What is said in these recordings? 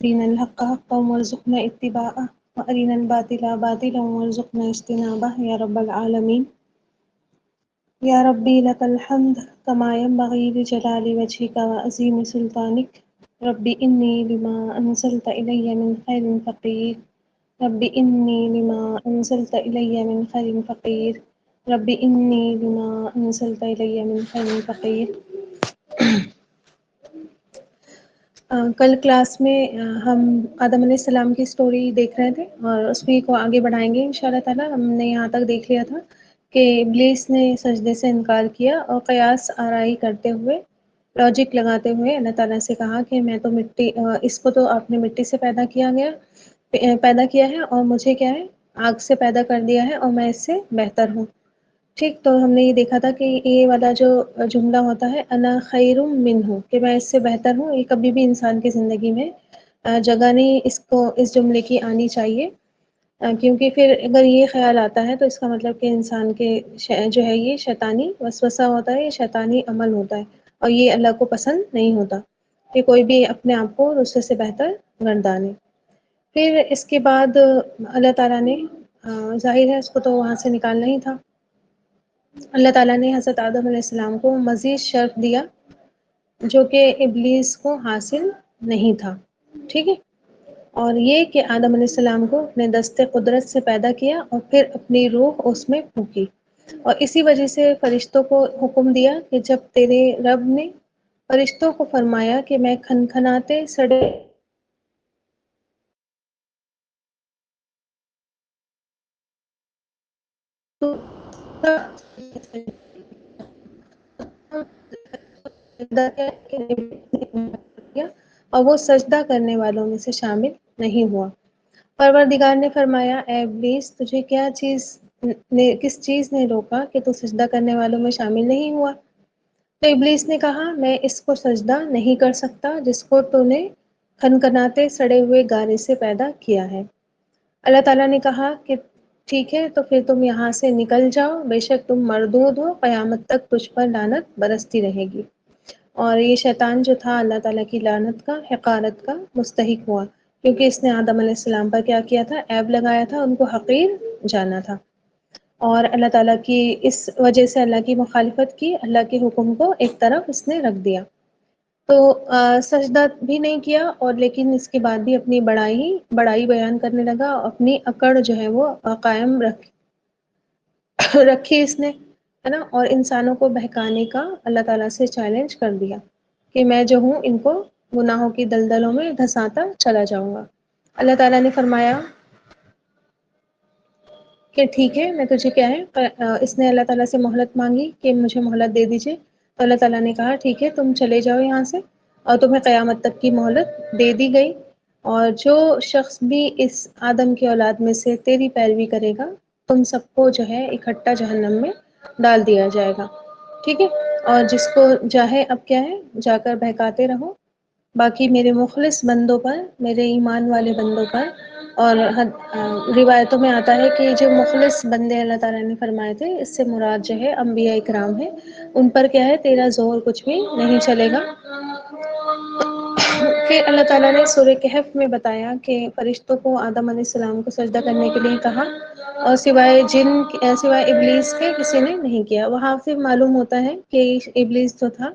أرنا الحق حقا وارزقنا اتباعه وأرنا الباطل باطلا وارزقنا اجتنابه يا رب العالمين. يا ربي لك الحمد كما ينبغي لجلال وجهك وعظيم سلطانك. ربي إني لما أنزلت إلي من خير فقير. ربي إني لما أنزلت إلي من خير فقير. ربي إني لما أنزلت إلي من خير فقير. کل کلاس میں ہم آدم علیہ السلام کی سٹوری دیکھ رہے تھے اور اس کو آگے بڑھائیں گے انشاءاللہ تعالی. ہم نے یہاں تک دیکھ لیا تھا کہ ابلیس نے سجدے سے انکار کیا اور قیاس آرائی کرتے ہوئے، لاجک لگاتے ہوئے اللہ تعالیٰ سے کہا کہ میں تو مٹی، اس کو تو آپ نے مٹی سے پیدا کیا ہے اور مجھے کیا ہے، آگ سے پیدا کر دیا ہے اور میں اس سے بہتر ہوں. ٹھیک، تو ہم نے یہ دیکھا تھا کہ یہ والا جو جملہ ہوتا ہے انا خیر منہ، کہ میں اس سے بہتر ہوں، یہ کبھی بھی انسان کی زندگی میں جگہ نہیں اس جملے کی آنی چاہیے، کیونکہ پھر اگر یہ خیال آتا ہے تو اس کا مطلب کہ انسان کے جو ہے یہ شیطانی وسوسہ ہوتا ہے، یہ شیطانی عمل ہوتا ہے اور یہ اللہ کو پسند نہیں ہوتا کہ کوئی بھی اپنے آپ کو دوسرے سے بہتر گردانے. پھر اس کے بعد اللہ تعالیٰ نے ظاہر ہے اس کو تو وہاں سے نکالنا ہی تھا. اللہ تعالیٰ نے حضرت آدم علیہ السلام کو مزید شرف دیا جو کہ ابلیس کو حاصل نہیں تھا. ٹھیک ہے، اور یہ کہ آدم علیہ السلام کو اپنے دست قدرت سے پیدا کیا اور پھر اپنی روح اس میں پھونکی، اور اسی وجہ سے فرشتوں کو حکم دیا کہ جب تیرے رب نے فرشتوں کو فرمایا کہ میں کھنکھناتے سڑے اور وہ سجدہ کرنے والوں میں سے شامل نہیں ہوا. پروردگار نے فرمایا اے ابلیس تجھے کس چیز نے روکا کہ تو سجدہ کرنے والوں میں شامل نہیں ہوا؟ تو ابلیس نے کہا میں اس کو سجدہ نہیں کر سکتا جس کو تو نے کھنکھناتے سڑے ہوئے گارے سے پیدا کیا ہے. اللہ تعالیٰ نے کہا کہ ٹھیک ہے تو پھر تم یہاں سے نکل جاؤ، بے شک تم مردود ہو، قیامت تک تجھ پر لعنت برستی رہے گی. اور یہ شیطان جو تھا اللہ تعالیٰ کی لعنت کا، حقارت کا مستحق ہوا، کیونکہ اس نے آدم علیہ السلام پر کیا کیا تھا، عیب لگایا تھا، ان کو حقیر جانا تھا، اور اللہ تعالیٰ کی اس وجہ سے اللہ کی مخالفت کی، اللہ کے حکم کو ایک طرف اس نے رکھ دیا. تو سجدہ بھی نہیں کیا، اور لیکن اس کے بعد بھی اپنی بڑائی بیان کرنے لگا، اپنی اکڑ جو ہے وہ قائم رکھی اس نے، ہے نا، اور انسانوں کو بہکانے کا اللہ تعالیٰ سے چیلنج کر دیا کہ میں جو ہوں ان کو گناہوں کی دلدلوں میں دھساتا چلا جاؤں گا. اللہ تعالیٰ نے فرمایا کہ ٹھیک ہے میں تجھے کیا ہے، اس نے اللہ تعالیٰ سے مہلت مانگی کہ مجھے مہلت دے دیجئے، تو اللہ تعالیٰ نے کہا ٹھیک ہے تم چلے جاؤ یہاں سے، اور تمہیں قیامت تک کی مہلت دے دی گئی، اور جو شخص بھی اس آدم کی اولاد میں سے تیری پیروی کرے گا تم سب کو جو ہے اکٹھا جہنم میں ڈال دیا جائے گا. ٹھیک ہے، اور جس کو چاہے اب کیا ہے جا کر بہکاتے رہو، باقی میرے مخلص بندوں پر، میرے ایمان والے بندوں پر. اور روایتوں میں آتا ہے کہ جو مخلص بندے اللہ تعالیٰ نے فرمائے تھے اس سے مراد جو ہے انبیاء اکرام ہے، ان پر کیا ہے تیرا زور کچھ بھی نہیں چلے گا. پھر اللہ تعالیٰ نے سورہ کہف میں بتایا کہ فرشتوں کو آدم علیہ السلام کو سجدہ کرنے کے لیے کہا، اور سوائے ابلیس کے کسی نے نہیں کیا. وہاں سے معلوم ہوتا ہے کہ ابلیس جو تھا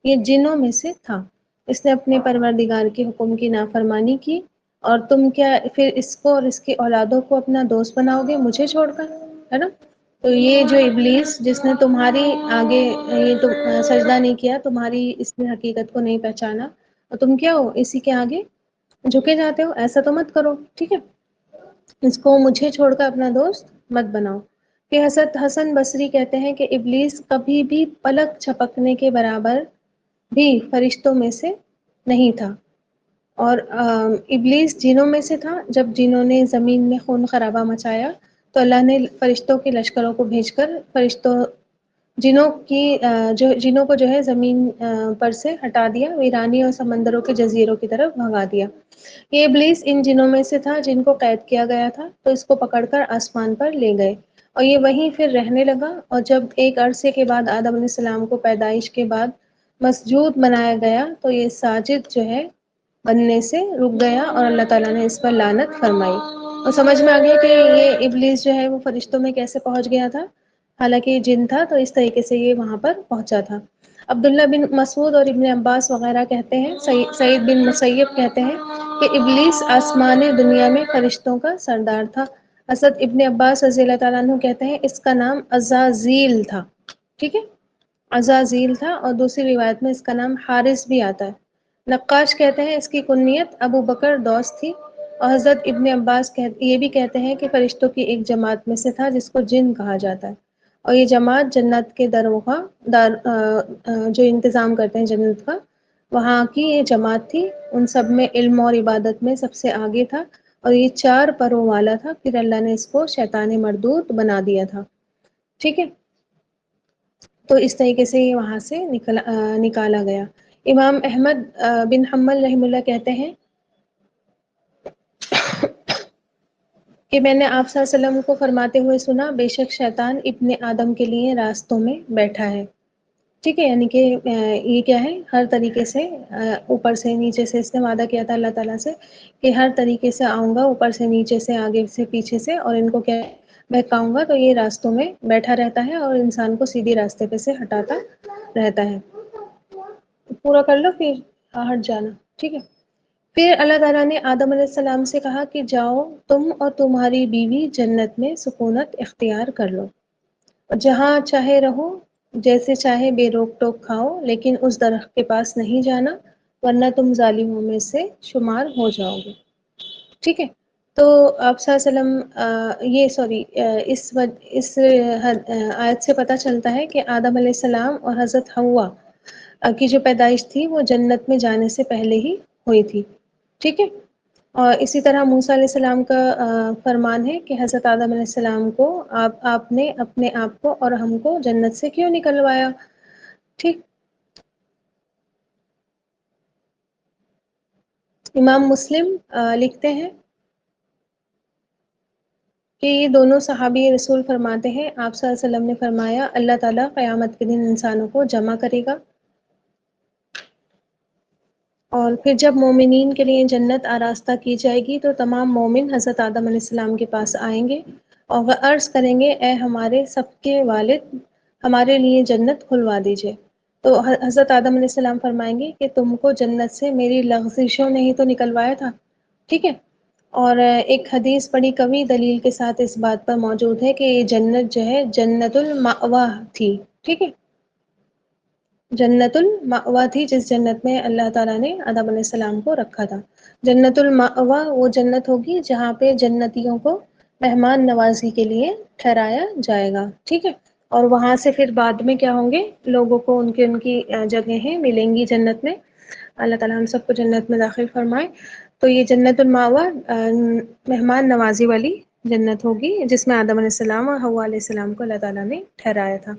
یہ جنوں میں سے تھا، اس نے اپنے پروردگار کے حکم کی نافرمانی کی، اور تم کیا پھر اس کو اور اس کی اولادوں کو اپنا دوست بناؤ گے مجھے چھوڑ کر، ہے نا. تو یہ جو ابلیس جس نے تمہاری آگے یہ تو سجدہ نہیں کیا، تمہاری اس نے حقیقت کو نہیں پہچانا، اور تم کیا ہو اسی کے آگے جھکے جاتے ہو، ایسا تو مت کرو. ٹھیک ہے، اس کو مجھے چھوڑ کر اپنا دوست مت بناؤ. کہ حضرت حسن بصری کہتے ہیں کہ ابلیس کبھی بھی پلک جھپکنے کے برابر بھی فرشتوں میں سے نہیں تھا، اور ابلیس جنوں میں سے تھا. جب جنہوں نے زمین میں خون خرابہ مچایا تو اللہ نے فرشتوں کے لشکروں کو بھیج کر جنوں کو جو ہے زمین پر سے ہٹا دیا، ویرانی اور سمندروں کے جزیروں کی طرف بھگا دیا. یہ ابلیس ان جنوں میں سے تھا جن کو قید کیا گیا تھا، تو اس کو پکڑ کر آسمان پر لے گئے اور یہ وہیں پھر رہنے لگا. اور جب ایک عرصے کے بعد آدم علیہ السلام کو پیدائش کے بعد مسجود بنایا گیا تو یہ ساجد جو ہے بننے سے رک گیا اور اللہ تعالیٰ نے اس پر لعنت فرمائی۔ اور سمجھ میں آ گیا کہ یہ ابلیس جو ہے وہ فرشتوں میں کیسے پہنچ گیا تھا، حالانکہ یہ جن تھا تو اس طریقے سے یہ وہاں پر پہنچا تھا۔ عبداللہ بن مسعود اور ابن عباس وغیرہ کہتے ہیں، سعید بن مسیب کہتے ہیں کہ ابلیس آسمان دنیا میں فرشتوں کا سردار تھا۔ حضرت ابن عباس رضی اللہ تعالیٰ عنہ کہتے ہیں اس کا نام عزازیل تھا، ٹھیک ہے، عزازیل تھا، اور دوسری روایت میں اس کا نام حارث بھی آتا ہے۔ نقاش کہتے ہیں اس کی کنیت ابو بکر دوس تھی، اور حضرت ابن عباس یہ بھی کہتے ہیں کہ فرشتوں کی ایک جماعت میں سے تھا جس کو جن کہا جاتا ہے، اور یہ جماعت جنت کے دروں کا جو انتظام کرتے ہیں جنت کا، وہاں کی یہ جماعت تھی۔ ان سب میں علم اور عبادت میں سب سے آگے تھا، اور یہ 4 پروں والا تھا، پھر اللہ نے اس کو شیطان مردود بنا دیا تھا، ٹھیک ہے۔ تو اس طریقے سے یہ وہاں سے نکالا گیا۔ امام احمد بن حنبل رحمہ اللہ کہتے ہیں کہ میں نے آپ صلی اللہ علیہ وسلم کو فرماتے ہوئے سنا، بے شک شیطان ابن آدم کے لیے راستوں میں بیٹھا ہے، ٹھیک ہے، یعنی کہ یہ کیا ہے، ہر طریقے سے اوپر سے نیچے سے اس نے وعدہ کیا تھا اللہ تعالیٰ سے کہ ہر طریقے سے آؤں گا، اوپر سے نیچے سے آگے سے پیچھے سے، اور ان کو کیا بہکاؤں گا، تو یہ راستوں میں بیٹھا رہتا ہے اور انسان کو سیدھی راستے پہ سے ہٹاتا رہتا ہے۔ پورا کر لو پھر ہٹ جانا، ٹھیک ہے۔ پھر اللہ تعالیٰ نے آدم علیہ السلام سے کہا کہ جاؤ تم اور تمہاری بیوی جنت میں سکونت اختیار کر لو، جہاں چاہے رہو، جیسے چاہے بے روک ٹوک کھاؤ، لیکن اس درخت کے پاس نہیں جانا ورنہ تم ظالموں میں سے شمار ہو جاؤ گے، ٹھیک ہے۔ تو آپ صلی اللہ علیہ وسلم یہ سوری اس آیت سے پتہ چلتا ہے کہ آدم علیہ السلام اور حضرت حوا کی جو پیدائش تھی وہ جنت میں جانے سے پہلے ہی ہوئی تھی، ٹھیک ہے۔ اور اسی طرح موسیٰ علیہ السلام کا فرمان ہے کہ حضرت آدم علیہ السلام کو آپ نے اپنے آپ کو اور ہم کو جنت سے کیوں نکلوایا، ٹھیک۔ امام مسلم لکھتے ہیں کہ یہ دونوں صحابی رسول فرماتے ہیں آپ صلی اللہ علیہ وسلم نے فرمایا اللہ تعالیٰ قیامت کے دن انسانوں کو جمع کرے گا، اور پھر جب مومنین کے لیے جنت آراستہ کی جائے گی تو تمام مومن حضرت آدم علیہ السلام کے پاس آئیں گے اور وہ عرض کریں گے اے ہمارے سب کے والد، ہمارے لیے جنت کھلوا دیجئے۔ تو حضرت آدم علیہ السلام فرمائیں گے کہ تم کو جنت سے میری لغزشوں نے ہی تو نکلوایا تھا، ٹھیک ہے۔ اور ایک حدیث بڑی قوی دلیل کے ساتھ اس بات پر موجود ہے کہ یہ جنت جو ہے جنت المأوہ تھی، ٹھیک ہے، جنت المأوہ تھی، جس جنت میں اللہ تعالیٰ نے آدم علیہ السلام کو رکھا تھا۔ جنت المأوہ وہ جنت ہوگی جہاں پہ جنتیوں کو مہمان نوازی کے لیے ٹھہرایا جائے گا، ٹھیک ہے۔ اور وہاں سے پھر بعد میں کیا ہوں گے، لوگوں کو ان کی جگہیں ملیں گی جنت میں، اللہ تعالیٰ ہم سب کو جنت میں داخل فرمائے۔ تو یہ جنت المأوہ مہمان نوازی والی جنت ہوگی جس میں آدم علیہ السلام اور حوا علیہ السلام کو اللہ تعالیٰ نے ٹھہرایا تھا۔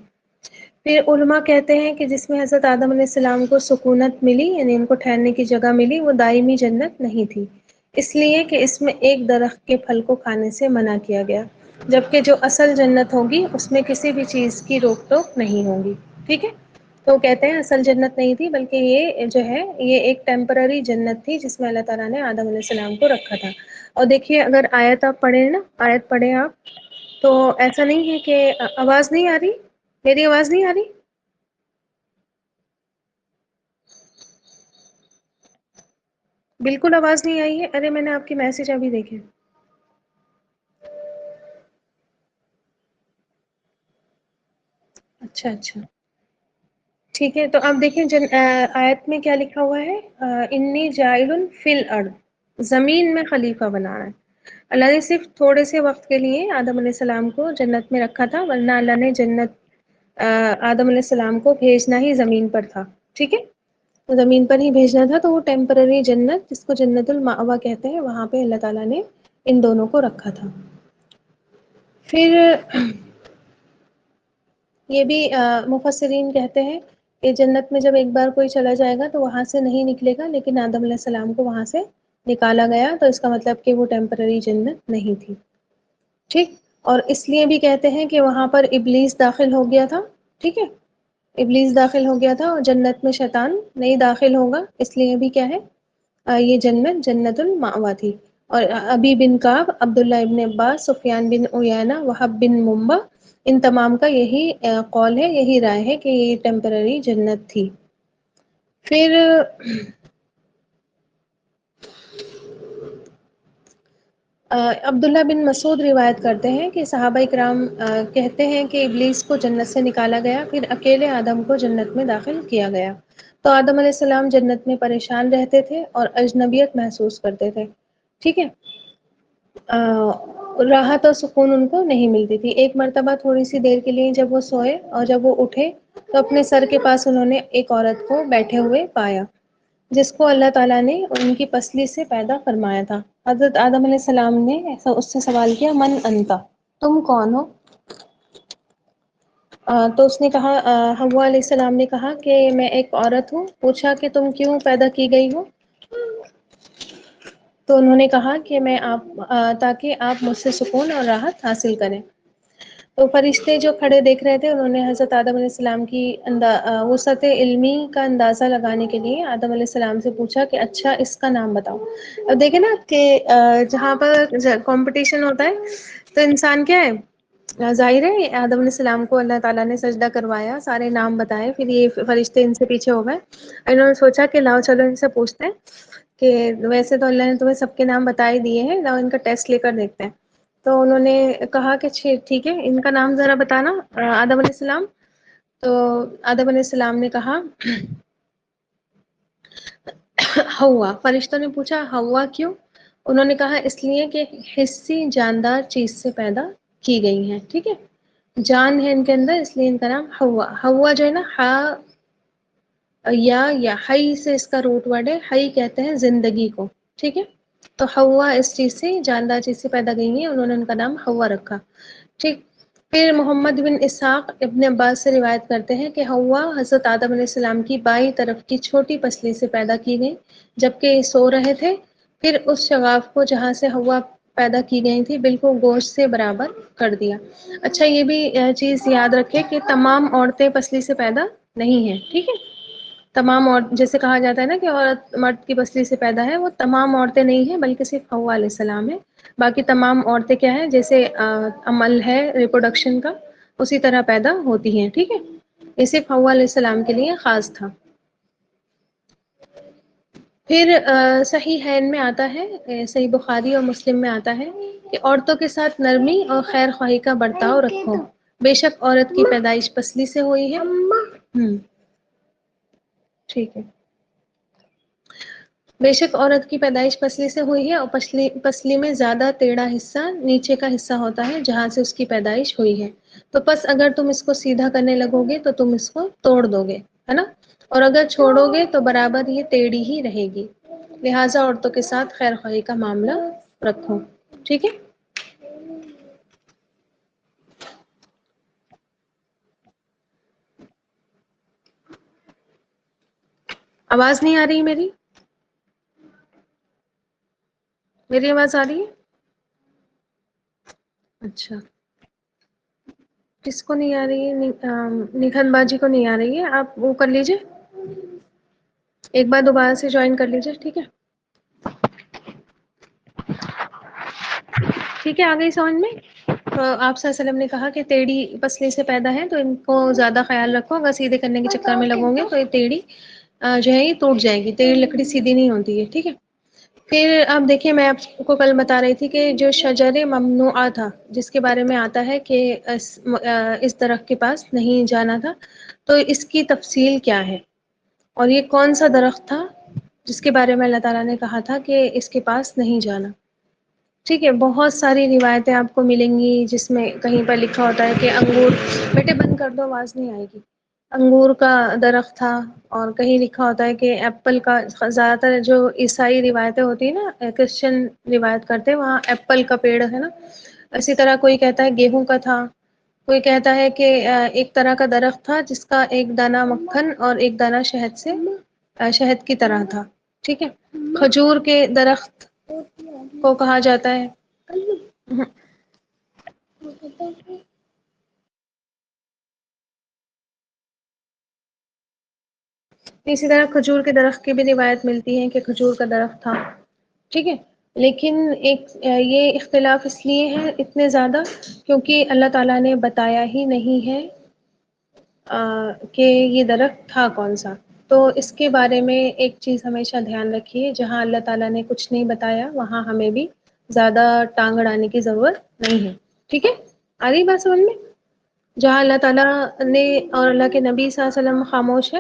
پھر علماء کہتے ہیں کہ جس میں حضرت آدم علیہ السلام کو سکونت ملی، یعنی ان کو ٹھہرنے کی جگہ ملی، وہ دائمی جنت نہیں تھی، اس لیے کہ اس میں ایک درخت کے پھل کو کھانے سے منع کیا گیا، جبکہ جو اصل جنت ہوگی اس میں کسی بھی چیز کی روک ٹوک نہیں ہوگی، ٹھیک ہے۔ تو کہتے ہیں اصل جنت نہیں تھی بلکہ یہ جو ہے یہ ایک ٹیمپرری جنت تھی جس میں اللہ تعالیٰ نے آدم علیہ السلام کو رکھا تھا۔ اور دیکھیے اگر آیت آپ پڑھیں نا، آیت پڑھیں آپ، تو ایسا نہیں ہے کہ آواز نہیں آ رہی، میری آواز نہیں آ رہی؟ بالکل آواز نہیں آئی ہے؟ ارے میں نے آپ کی میسج ابھی دیکھے۔ اچھا اچھا، ٹھیک ہے۔ تو آپ دیکھیں آیت میں کیا لکھا ہوا ہے، انی جاعل فی الارض، زمین میں خلیفہ بنانا ہے۔ اللہ نے صرف تھوڑے سے وقت کے لیے آدم علیہ السلام کو جنت میں رکھا تھا، ورنہ اللہ نے آدم علیہ السلام کو بھیجنا ہی زمین پر تھا، ٹھیک ہے، تو زمین پر ہی بھیجنا تھا، تو وہ ٹیمپرری جنت جس کو جنت المأوہ کہتے ہیں وہاں پہ اللہ تعالیٰ نے ان دونوں کو رکھا تھا۔ پھر یہ بھی مفسرین کہتے ہیں کہ جنت میں جب ایک بار کوئی چلا جائے گا تو وہاں سے نہیں نکلے گا، لیکن آدم علیہ السلام کو وہاں سے نکالا گیا، تو اس کا مطلب کہ وہ ٹیمپرری جنت نہیں تھی، ٹھیک۔ اور اس لیے بھی کہتے ہیں کہ وہاں پر ابلیس داخل ہو گیا تھا، ٹھیک ہے، ابلیس داخل ہو گیا تھا، اور جنت میں شیطان نہیں داخل ہوگا، اس لیے بھی کیا ہے یہ جنت جنت المأوا تھی. اور ابی بن کعب، عبداللہ ابن عباس، سفیان بن عیینہ، وہب بن منبع، ان تمام کا یہی قول ہے، یہی رائے ہے کہ یہ ٹیمپرری جنت تھی. پھر عبداللہ بن مسعود روایت کرتے ہیں کہ صحابہ اکرام کہتے ہیں کہ ابلیس کو جنت سے نکالا گیا، پھر اکیلے آدم کو جنت میں داخل کیا گیا. تو آدم علیہ السلام جنت میں پریشان رہتے تھے اور اجنبیت محسوس کرتے تھے. ٹھیک ہے. راحت اور سکون ان کو نہیں ملتی تھی. ایک مرتبہ تھوڑی سی دیر کے لیے جب وہ سوئے اور جب وہ اٹھے تو اپنے سر کے پاس انہوں نے ایک عورت کو بیٹھے ہوئے پایا، جس کو اللہ تعالیٰ نے ان کی پسلی سے پیدا فرمایا تھا. حضرت آدم علیہ السلام نے اس سے سوال کیا، من انتا، تم کون ہو؟ تو اس نے کہا، حوا علیہ السلام نے کہا کہ میں ایک عورت ہوں. پوچھا کہ تم کیوں پیدا کی گئی ہو؟ تو انہوں نے کہا کہ میں تاکہ آپ مجھ سے سکون اور راحت حاصل کریں. تو فرشتے جو کھڑے دیکھ رہے تھے انہوں نے حضرت آدم علیہ السلام کی وسعت علمی کا اندازہ لگانے کے لیے آدم علیہ السلام سے پوچھا کہ اچھا اس کا نام بتاؤ. اب دیکھیں نا کہ جہاں پر کمپٹیشن ہوتا ہے تو انسان کیا ہے، ظاہر ہے آدم علیہ السلام کو اللہ تعالیٰ نے سجدہ کروایا، سارے نام بتائے، پھر یہ فرشتے ان سے پیچھے ہو گئے. انہوں نے سوچا کہ لاؤ چلو ان سے پوچھتے ہیں کہ ویسے تو اللہ نے تمہیں سب کے نام بتا ہی دیے ہیں، لاؤ ان کا ٹیسٹ لے کر دیکھتے ہیں. تو انہوں نے کہا کہ ٹھیک ہے، ان کا نام ذرا بتانا آدم علیہ السلام. تو آدم علیہ السلام نے کہا ہوا. فرشتوں نے پوچھا ہوا کیوں؟ انہوں نے کہا اس لیے کہ حصی جاندار چیز سے پیدا کی گئی ہیں. ٹھیک ہے، جان ہے ان کے اندر، اس لیے ان کا نام ہوا. ہوا جو ہے نا، ہا یا ہئی سے اس کا روٹ ورڈ ہے. ہئی کہتے ہیں زندگی کو. ٹھیک ہے، تو ہوا اس چیز سے، جاندار چیز سے پیدا گئی ہیں، انہوں نے ان کا نام ہوا رکھا. ٹھیک. پھر محمد بن اسحاق ابن عباس سے روایت کرتے ہیں کہ ہوا حضرت آدم علیہ السلام کی بائیں طرف کی چھوٹی پسلی سے پیدا کی گئی جبکہ یہ سو رہے تھے. پھر اس شغاف کو جہاں سے ہوا پیدا کی گئی تھی بالکل گوشت سے برابر کر دیا. اچھا یہ بھی چیز یاد رکھے کہ تمام عورتیں پسلی سے پیدا نہیں ہیں. ٹھیک ہے، تمام جیسے کہا جاتا ہے نا کہ عورت مرد کی پسلی سے پیدا ہے، وہ تمام عورتیں نہیں ہیں بلکہ صرف حوا علیہ السلام ہے. باقی تمام عورتیں کیا ہیں، جیسے عمل ہے ریپروڈکشن کا اسی طرح پیدا ہوتی ہیں. ٹھیک ہے، یہ صرف حوا علیہ السلام کے لیے خاص تھا. پھر صحیح حین میں آتا ہے، صحیح بخاری اور مسلم میں آتا ہے کہ عورتوں کے ساتھ نرمی اور خیر خواہی کا برتاؤ رکھو، بے شک عورت کی پیدائش پسلی سے ہوئی ہے. ٹھیک ہے، بے شک عورت کی پیدائش پسلی سے ہوئی ہے اور پسلی میں زیادہ ٹیڑھا حصہ نیچے کا حصہ ہوتا ہے جہاں سے اس کی پیدائش ہوئی ہے. تو پس اگر تم اس کو سیدھا کرنے لگو گے تو تم اس کو توڑ دو گے، ہے نا، اور اگر چھوڑو گے تو برابر یہ ٹیڑھی ہی رہے گی. لہٰذا عورتوں کے ساتھ خیر خواہی کا معاملہ رکھو. ٹھیک ہے. آواز نہیں آ رہی میری؟ میری آواز آ رہی ہے؟ اچھا، کس کو نہیں آ رہی ہے؟ نکھن باجی کو نہیں آ رہی ہے. آپ وہ کر لیجئے، ایک بار دوبارہ سے جوائن کر لیجئے. ٹھیک ہے، ٹھیک ہے، آ گئی سمجھ میں. تو آپ صلی اللہ علیہ وسلم نے کہا کہ ٹیڑھی پسلی سے پیدا ہے تو ان کو زیادہ خیال رکھو، اگر سیدھے کرنے کے چکر میں لگو گے تو یہ ٹیڑھی جو ہے یہ ٹوٹ جائے گی. ٹیڑھی لکڑی سیدھی نہیں ہوتی ہے. ٹھیک ہے. پھر آپ دیکھیے، میں آپ کو کل بتا رہی تھی کہ جو شجر ممنوعہ تھا جس کے بارے میں آتا ہے کہ اس درخت کے پاس نہیں جانا تھا، تو اس کی تفصیل کیا ہے اور یہ کون سا درخت تھا جس کے بارے میں اللہ تعالیٰ نے کہا تھا کہ اس کے پاس نہیں جانا. ٹھیک ہے، بہت ساری روایتیں آپ کو ملیں گی جس میں کہیں پر لکھا ہوتا ہے کہ انگور، بیٹے بند کر دو آواز نہیں آئے گی، انگور کا درخت تھا، اور کہیں لکھا ہوتا ہے کہ ایپل کا. زیادہ تر جو عیسائی روایتیں ہوتی ہیں نا، کرسچن روایت کرتے ہیں، وہاں ایپل کا پیڑ ہے نا. اسی طرح کوئی کہتا ہے گیہوں کا تھا، کوئی کہتا ہے کہ ایک طرح کا درخت تھا جس کا ایک دانہ مکھن اور ایک دانہ شہد سے شہد کی طرح تھا. ٹھیک ہے، کھجور کے درخت کو کہا جاتا ہے. اسی طرح کھجور کے درخت کی بھی روایت ملتی ہے کہ کھجور کا درخت تھا، ٹھیک ہے. لیکن ایک یہ اختلاف اس لیے ہے اتنے زیادہ کیونکہ اللہ تعالیٰ نے بتایا ہی نہیں ہے کہ یہ درخت تھا کون سا. تو اس کے بارے میں ایک چیز ہمیشہ دھیان رکھیے، جہاں اللہ تعالیٰ نے کچھ نہیں بتایا وہاں ہمیں بھی زیادہ ٹانگ اڑانے کی ضرورت نہیں ہے، ٹھیک ہے. آ رہی بات سمجھ میں؟ جہاں اللہ تعالیٰ نے اور اللہ کے نبی صلی اللہ علیہ وسلم خاموش ہے،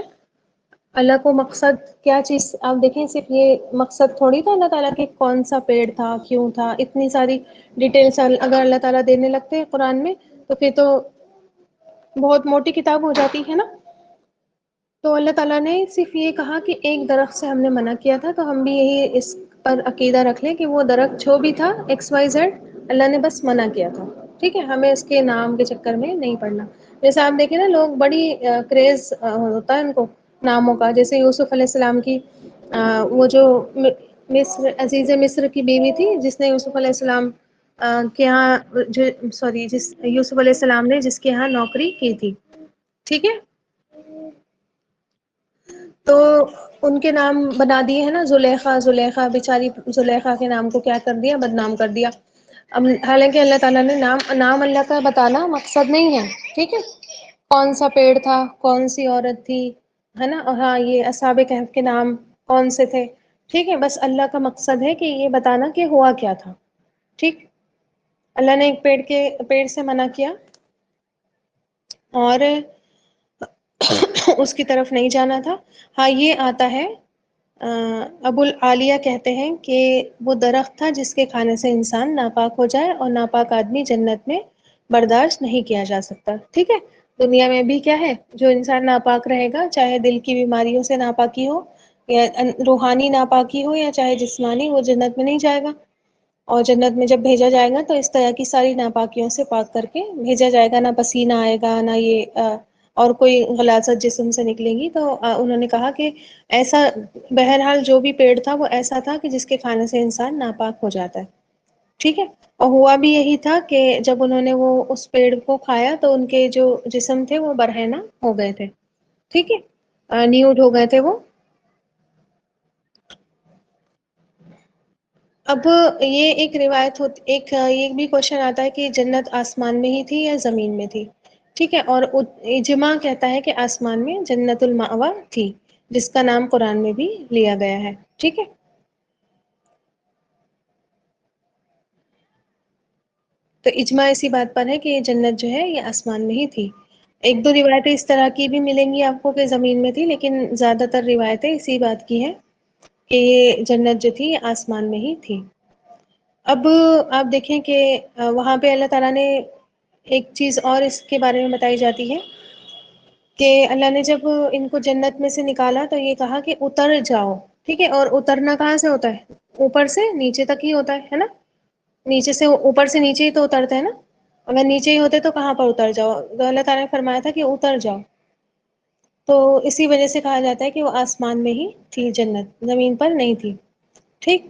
اللہ کو مقصد کیا چیز آپ دیکھیں، صرف یہ مقصد تھوڑی تھا اللہ تعالیٰ کہ کون سا پیڑ تھا، کیوں تھا، اتنی ساری ڈیٹیلس اگر اللہ تعالیٰ دینے لگتے ہیں قرآن میں تو پھر تو بہت موٹی کتاب ہو جاتی ہے نا. تو اللہ تعالیٰ نے صرف یہ کہا کہ ایک درخت سے ہم نے منع کیا تھا، تو ہم بھی یہی اس پر عقیدہ رکھ لیں کہ وہ درخت جو بھی تھا ایکس وائی زیڈ اللہ نے بس منع کیا تھا، ٹھیک ہے. ہمیں اس کے نام کے چکر میں نہیں پڑنا. جیسے آپ دیکھیں نا لوگ بڑی کریز ہوتا ہے ان کو ناموں کا، جیسے یوسف علیہ السلام کی وہ جو مصر عزیز مصر کی بیوی تھی جس نے یوسف علیہ السلام کے یہاں جس یوسف علیہ السلام نے جس کے یہاں نوکری کی تھی، ٹھیک ہے. تو ان کے نام بنا دیے ہیں نا، زلیخا، زلیخا بیچاری زلیخا کے نام کو کیا کر دیا، بدنام کر دیا. اب حالانکہ اللہ تعالیٰ نے نام اللہ کا بتانا مقصد نہیں ہے، ٹھیک ہے. کون سا پیڑ تھا، کون سی عورت تھی، ہے نا، اور ہاں یہ اصحاب کہف کے نام کون سے تھے، ٹھیک ہے. بس اللہ کا مقصد ہے کہ یہ بتانا کہ ہوا کیا تھا، ٹھیک. اللہ نے ایک پیڑ سے منع کیا اور اس کی طرف نہیں جانا تھا. ہاں یہ آتا ہے ابو العالیہ کہتے ہیں کہ وہ درخت تھا جس کے کھانے سے انسان ناپاک ہو جائے اور ناپاک آدمی جنت میں برداشت نہیں کیا جا سکتا، ٹھیک ہے. دنیا میں بھی کیا ہے، جو انسان ناپاک رہے گا چاہے دل کی بیماریوں سے ناپاکی ہو یا روحانی ناپاکی ہو یا چاہے جسمانی، وہ جنت میں نہیں جائے گا. اور جنت میں جب بھیجا جائے گا تو اس طرح کی ساری ناپاکیوں سے پاک کر کے بھیجا جائے گا، نہ پسینہ آئے گا، نہ یہ اور کوئی غلاظت جسم سے نکلے گی. تو انہوں نے کہا کہ ایسا بہرحال جو بھی پیڑ تھا وہ ایسا تھا کہ جس کے کھانے سے انسان ناپاک ہو جاتا ہے، ٹھیک ہے. اور ہوا بھی یہی تھا کہ جب انہوں نے وہ اس پیڑ کو کھایا تو ان کے جو جسم تھے وہ برہنہ ہو گئے تھے، ٹھیک ہے، نیوڈ ہو گئے تھے وہ. اب یہ ایک روایت ہوتی، ایک یہ بھی کوشچن آتا ہے کہ جنت آسمان میں ہی تھی یا زمین میں تھی، ٹھیک ہے. اور اجماع کہتا ہے کہ آسمان میں جنت المأوا تھی، جس کا نام قرآن میں بھی لیا گیا ہے، ٹھیک ہے. تو اجماع اسی بات پر ہے کہ یہ جنت جو ہے یہ آسمان میں ہی تھی. ایک دو روایتیں اس طرح کی بھی ملیں گی آپ کو کہ زمین میں تھی، لیکن زیادہ تر روایتیں اسی بات کی ہیں کہ یہ جنت جو تھی یہ آسمان میں ہی تھی. اب آپ دیکھیں کہ وہاں پہ اللہ تعالیٰ نے ایک چیز اور اس کے بارے میں بتائی جاتی ہے کہ اللہ نے جب ان کو جنت میں سے نکالا تو یہ کہا کہ اتر جاؤ، ٹھیک ہے. اور اترنا کہاں سے ہوتا ہے، اوپر سے نیچے تک ہی ہوتا ہے نا. نیچے سے اوپر سے نیچے ہی تو اترتے ہیں نا. اگر نیچے ہی ہوتے تو کہاں پر اتر جاؤ، تو اللہ تعالیٰ نے فرمایا تھا کہ اتر جاؤ. تو اسی وجہ سے کہا جاتا ہے کہ وہ آسمان میں ہی تھی جنت، زمین پر نہیں تھی، ٹھیک.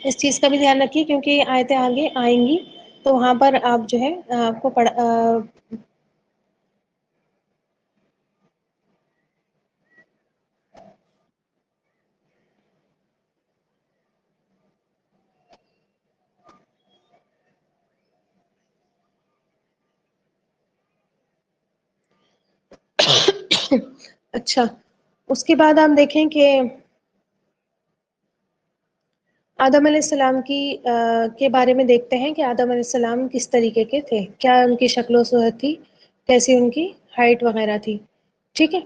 اس چیز کا بھی دھیان رکھیے کیونکہ یہ آیتیں آگے آئیں گی تو وہاں پر آپ جو ہے آپ کو اچھا. اس کے بعد آپ دیکھیں کہ آدم علیہ السلام کے بارے میں دیکھتے ہیں کہ آدم علیہ السلام کس طریقے کے تھے، کیا ان کی شکل و صورت تھی، کیسی ان کی ہائٹ وغیرہ تھی، ٹھیک ہے.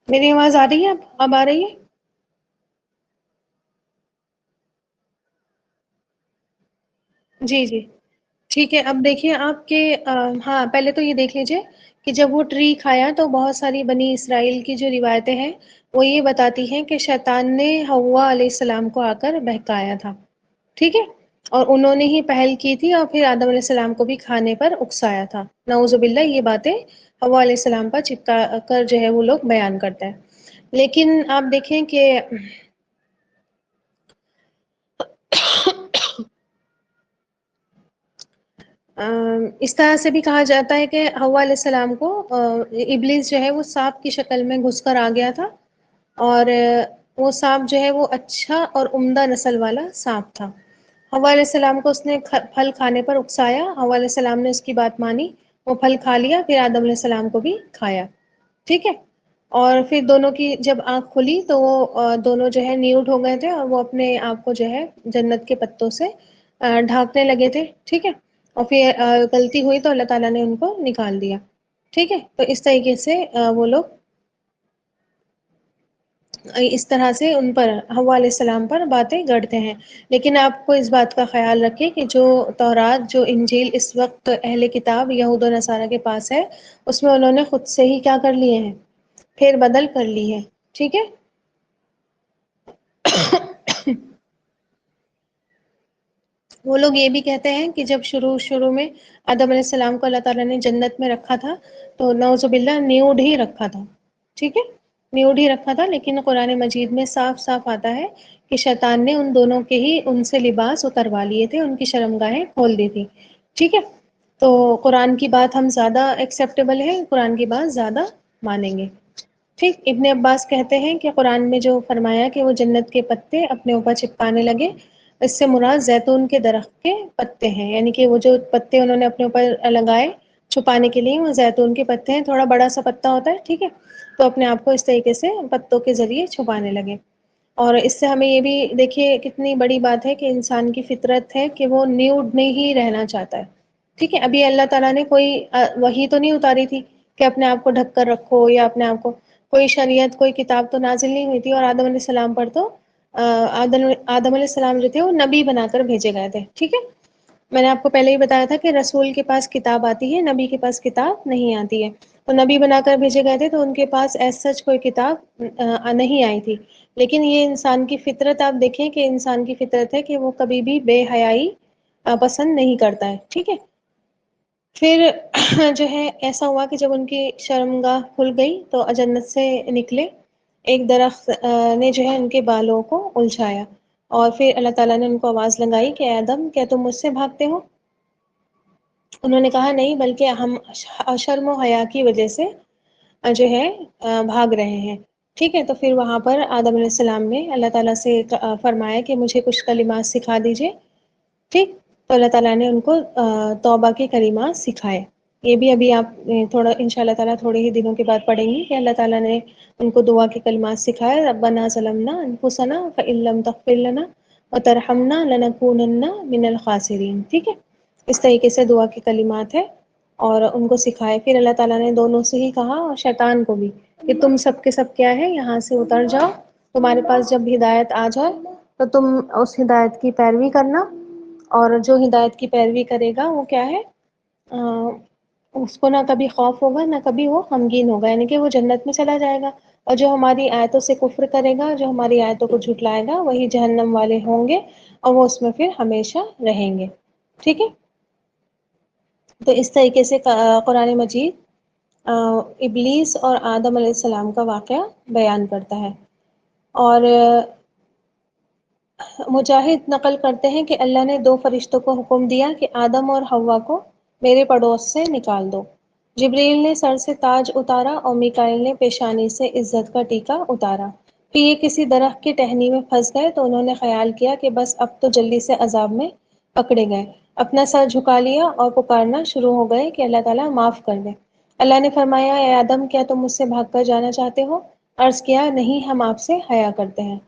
میری آواز آ رہی ہے؟ اب آ رہی ہے؟ جی جی ٹھیک ہے. اب دیکھیے آپ کے ہاں پہلے تو یہ دیکھ لیجئے کہ جب وہ ٹری کھایا تو بہت ساری بنی اسرائیل کی جو روایتیں ہیں وہ یہ بتاتی ہیں کہ شیطان نے حوا علیہ السلام کو آ کر بہکایا تھا. ٹھیک ہے. اور انہوں نے ہی پہل کی تھی اور پھر آدم علیہ السلام کو بھی کھانے پر اکسایا تھا. نعوذ باللہ یہ باتیں حوا علیہ السلام پر چپکا کر جو ہے وہ لوگ بیان کرتے ہیں. لیکن آپ دیکھیں کہ اس طرح سے بھی کہا جاتا ہے کہ حوا علیہ السلام کو ابلیس جو ہے وہ سانپ کی شکل میں گھس کر آ گیا تھا اور وہ سانپ جو ہے وہ اچھا اور عمدہ نسل والا سانپ تھا. حوا علیہ السلام کو اس نے پھل کھانے پر اکسایا. حوا علیہ السلام نے اس کی بات مانی, وہ پھل کھا لیا, پھر آدم علیہ السلام کو بھی کھایا. ٹھیک ہے. اور پھر دونوں کی جب آنکھ کھلی تو وہ دونوں جو ہے نیوڈ ہو گئے تھے اور وہ اپنے آپ کو جو ہے جنت کے پتوں سے ڈھانکنے لگے تھے. ٹھیک ہے. اور پھر غلطی ہوئی تو اللہ تعالی نے ان کو نکال دیا. ٹھیک ہے. تو اس طریقے سے وہ لوگ اس طرح سے ان پر حوا علیہ السلام پر باتیں گڑتے ہیں. لیکن آپ کو اس بات کا خیال رکھیں کہ جو تورات جو انجیل اس وقت اہل کتاب یہود و نصارہ کے پاس ہے اس میں انہوں نے خود سے ہی کیا کر لیے ہیں, پھیر بدل کر لی ہے. ٹھیک ہے. وہ لوگ یہ بھی کہتے ہیں کہ جب شروع میں آدم علیہ السلام کو اللہ تعالی نے جنت میں رکھا تھا تو نعوذ باللہ نیوڈ ہی رکھا تھا. ٹھیک ہے. نیوڈ ہی رکھا تھا. لیکن قرآن مجید میں صاف صاف آتا ہے کہ شیطان نے ان دونوں کے ہی ان سے لباس اتروا لیے تھے, ان کی شرمگاہیں کھول دی تھی. ٹھیک ہے. تو قرآن کی بات ہم زیادہ ایکسیپٹیبل ہے, قرآن کی بات زیادہ مانیں گے. ٹھیک. ابن عباس کہتے ہیں کہ قرآن میں جو فرمایا کہ وہ جنت کے پتے اپنے اوپر چپکانے لگے, اس سے مراد زیتون کے درخت کے پتے ہیں. یعنی کہ وہ جو پتے انہوں نے اپنے اوپر لگائے چھپانے کے لیے وہ زیتون کے پتے ہیں, تھوڑا بڑا سا پتا ہوتا ہے. ٹھیک ہے. تو اپنے آپ کو اس طریقے سے پتوں کے ذریعے چھپانے لگے. اور اس سے ہمیں یہ بھی دیکھیے کتنی بڑی بات ہے کہ انسان کی فطرت ہے کہ وہ نیوڈ نہیں ہی رہنا چاہتا ہے. ٹھیک ہے. ابھی اللہ تعالی نے کوئی وحی تو نہیں اتاری تھی کہ اپنے آپ کو ڈھک کر رکھو یا اپنے آپ کو, کوئی شریعت کوئی کتاب تو نازل نہیں ہوئی تھی. اور آدم علیہ السلام پر تو آدم علیہ السلام جو تھے وہ نبی بنا کر بھیجے گئے تھے. ٹھیک ہے. میں نے آپ کو پہلے ہی بتایا تھا کہ رسول کے پاس کتاب آتی ہے, نبی کے پاس کتاب نہیں آتی ہے. تو نبی بنا کر بھیجے گئے تھے تو ان کے پاس ایز سچ کوئی کتاب نہیں آئی تھی. لیکن یہ انسان کی فطرت آپ دیکھیں کہ انسان کی فطرت ہے کہ وہ کبھی بھی بے حیائی پسند نہیں کرتا ہے. ٹھیک ہے. پھر جو ہے ایسا ہوا کہ جب ان کی شرمگاہ کھل گئی تو جنت سے نکلے ایک درخت نے جو ہے ان کے بالوں کو الجھایا اور پھر اللہ تعالی نے ان کو آواز لگائی کہ اے آدم کیا تم مجھ سے بھاگتے ہو؟ انہوں نے کہا نہیں, بلکہ ہم شرم و حیا کی وجہ سے جو ہے بھاگ رہے ہیں. ٹھیک ہے. تو پھر وہاں پر آدم علیہ السلام نے اللہ تعالی سے فرمایا کہ مجھے کچھ کلمات سکھا دیجئے. ٹھیک. تو اللہ تعالی نے ان کو توبہ کے کلمات سکھائے. یہ بھی ابھی آپ تھوڑا ان شاء اللہ تعالی تھوڑے ہی دنوں کے بعد پڑھیں گی کہ اللہ تعالی نے ان کو دعا کے کلمات سکھائے. ربنا ظلمنا انفسنا فان لم تغفر لنا وترحمنا لنکونن من الخاسرین. ٹھیک ہے. اس طریقے سے دعا کے کلمات ہے اور ان کو سکھائے. پھر اللہ تعالی نے دونوں سے ہی کہا اور شیطان کو بھی کہ تم سب کے سب کیا ہے یہاں سے اتر جاؤ, تمہارے پاس جب ہدایت آ جائے تو تم اس ہدایت کی پیروی کرنا, اور جو ہدایت کی پیروی کرے گا وہ کیا ہے اس کو نہ کبھی خوف ہوگا نہ کبھی وہ غمگین ہوگا, یعنی کہ وہ جنت میں چلا جائے گا. اور جو ہماری آیتوں سے کفر کرے گا, جو ہماری آیتوں کو جھٹلائے گا, وہی جہنم والے ہوں گے اور وہ اس میں پھر ہمیشہ رہیں گے. ٹھیک ہے. تو اس طریقے سے قرآن مجید ابلیس اور آدم علیہ السلام کا واقعہ بیان کرتا ہے. اور مجاہد نقل کرتے ہیں کہ اللہ نے دو فرشتوں کو حکم دیا کہ آدم اور حوا کو میرے پڑوس سے نکال دو. جبریل نے سر سے تاج اتارا اور میکائیل نے پیشانی سے عزت کا ٹیکا اتارا. پھر یہ کسی درخت کی ٹہنی میں پھنس گئے تو انہوں نے خیال کیا کہ بس اب تو جلدی سے عذاب میں پکڑے گئے. اپنا سر جھکا لیا اور پکارنا شروع ہو گئے کہ اللہ تعالیٰ معاف کر دے. اللہ نے فرمایا اے آدم کیا تم مجھ سے بھاگ کر جانا چاہتے ہو؟ عرض کیا نہیں, ہم آپ سے حیا کرتے ہیں.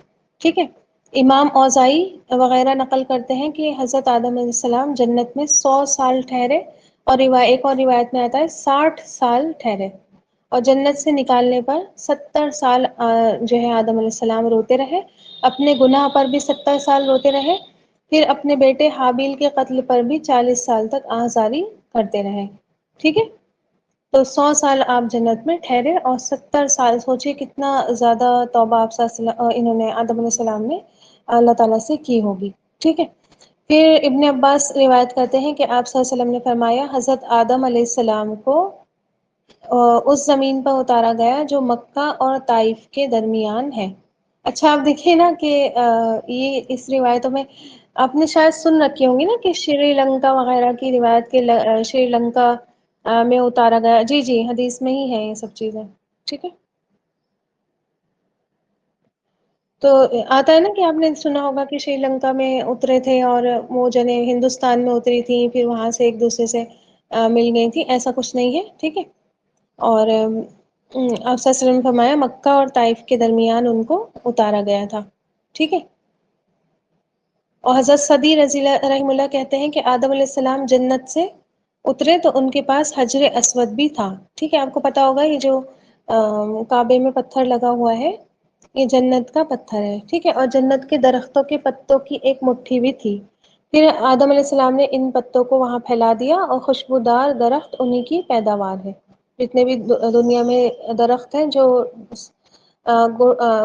ٹھیک ہے. امام اوزاعی وغیرہ نقل کرتے ہیں کہ حضرت آدم علیہ السلام جنت میں 100 سال ٹھہرے, اور ایک اور روایت میں آتا ہے 60 سال ٹھہرے. اور جنت سے نکالنے پر 70 سال جو ہے آدم علیہ السلام روتے رہے، اپنے گناہ پر بھی 70 سال روتے رہے، پھر اپنے بیٹے حابیل کے قتل پر بھی 40 سال تک آہذاری کرتے رہے، ٹھیک ہے؟ تو 100 سال آپ جنت میں ٹھہرے، اور 70 سال سوچے کتنا زیادہ توبہ آپ انہوں نے آدم علیہ السلام نے اللہ تعالیٰ سے کی ہوگی، ٹھیک ہے؟ پھر ابن عباس روایت کرتے ہیں کہ آپ صلی اللہ علیہ وسلم نے فرمایا حضرت آدم علیہ السلام کو اس زمین پر اتارا گیا جو مکہ اور طائف کے درمیان ہے۔ اچھا آپ دیکھیے نا کہ یہ اس روایتوں میں آپ نے شاید سن رکھی ہوں گی نا کہ شری لنکا وغیرہ کی روایت کے شری لنکا میں اتارا گیا، جی جی حدیث میں ہی ہے یہ سب چیزیں، ٹھیک ہے؟ تو آتا ہے نا کہ آپ نے سنا ہوگا کہ شری لنکا میں اترے تھے اور وہ جنے ہندوستان میں اتری تھیں، پھر وہاں سے ایک دوسرے سے مل گئی تھی، ایسا کچھ نہیں ہے، ٹھیک ہے؟ اور آپ صلی اللہ علیہ وسلم نے فرمایا مکہ اور طائف کے درمیان ان کو اتارا گیا تھا، ٹھیک ہے؟ اور حضرت صدی رضی اللہ رحمہ اللہ کہتے ہیں کہ آدم علیہ السلام جنت سے اترے تو ان کے پاس حجر اسود بھی تھا، ٹھیک ہے؟ آپ کو پتا ہوگا یہ جو کعبے میں پتھر لگا ہوا ہے یہ جنت کا پتھر ہے، ٹھیک ہے؟ اور جنت کے درختوں کے پتوں کی ایک مٹھی بھی تھی، پھر آدم علیہ السلام نے ان پتوں کو وہاں پھیلا دیا، اور خوشبودار درخت انہی کی پیداوار ہے، جتنے بھی دنیا میں درخت ہیں جو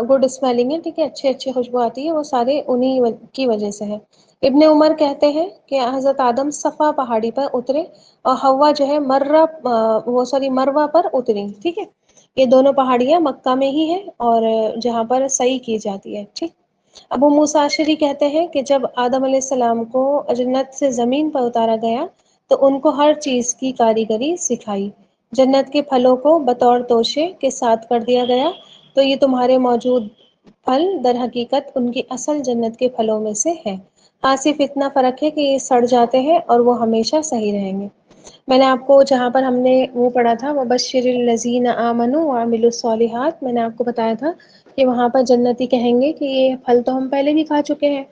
گڈ اسمیلنگ ہے، ٹھیک ہے، اچھے اچھے خوشبو آتی ہے، وہ سارے انہی کی وجہ سے ہے۔ ابن عمر کہتے ہیں کہ حضرت آدم صفا پہاڑی پر اترے اور حوا جو ہے مروہ پر اتری، ٹھیک ہے؟ یہ دونوں پہاڑیاں مکہ میں ہی ہیں اور جہاں پر سعی کی جاتی ہے، ٹھیک؟ ابو موسیٰ اشعری کہتے ہیں کہ جب آدم علیہ السلام کو جنت سے زمین پر اتارا گیا تو ان کو ہر چیز کی کاریگری سکھائی، جنت کے پھلوں کو بطور توشے کے ساتھ کر دیا گیا، تو یہ تمہارے موجود پھل در حقیقت ان کی اصل جنت کے پھلوں میں سے ہے، ہاں صرف اتنا فرق ہے کہ یہ سڑ جاتے ہیں اور وہ ہمیشہ صحیح رہیں گے۔ میں نے آپ کو جہاں پر ہم نے وہ پڑھا تھا وَبَشِّرِ الَّذِينَ آمَنُوا وَعَمِلُوا الصَّالِحَاتِ، میں نے آپ کو بتایا تھا کہ وہاں پر جنتی کہیں گے کہ یہ پھل تو ہم پہلے بھی کھا چکے ہیں،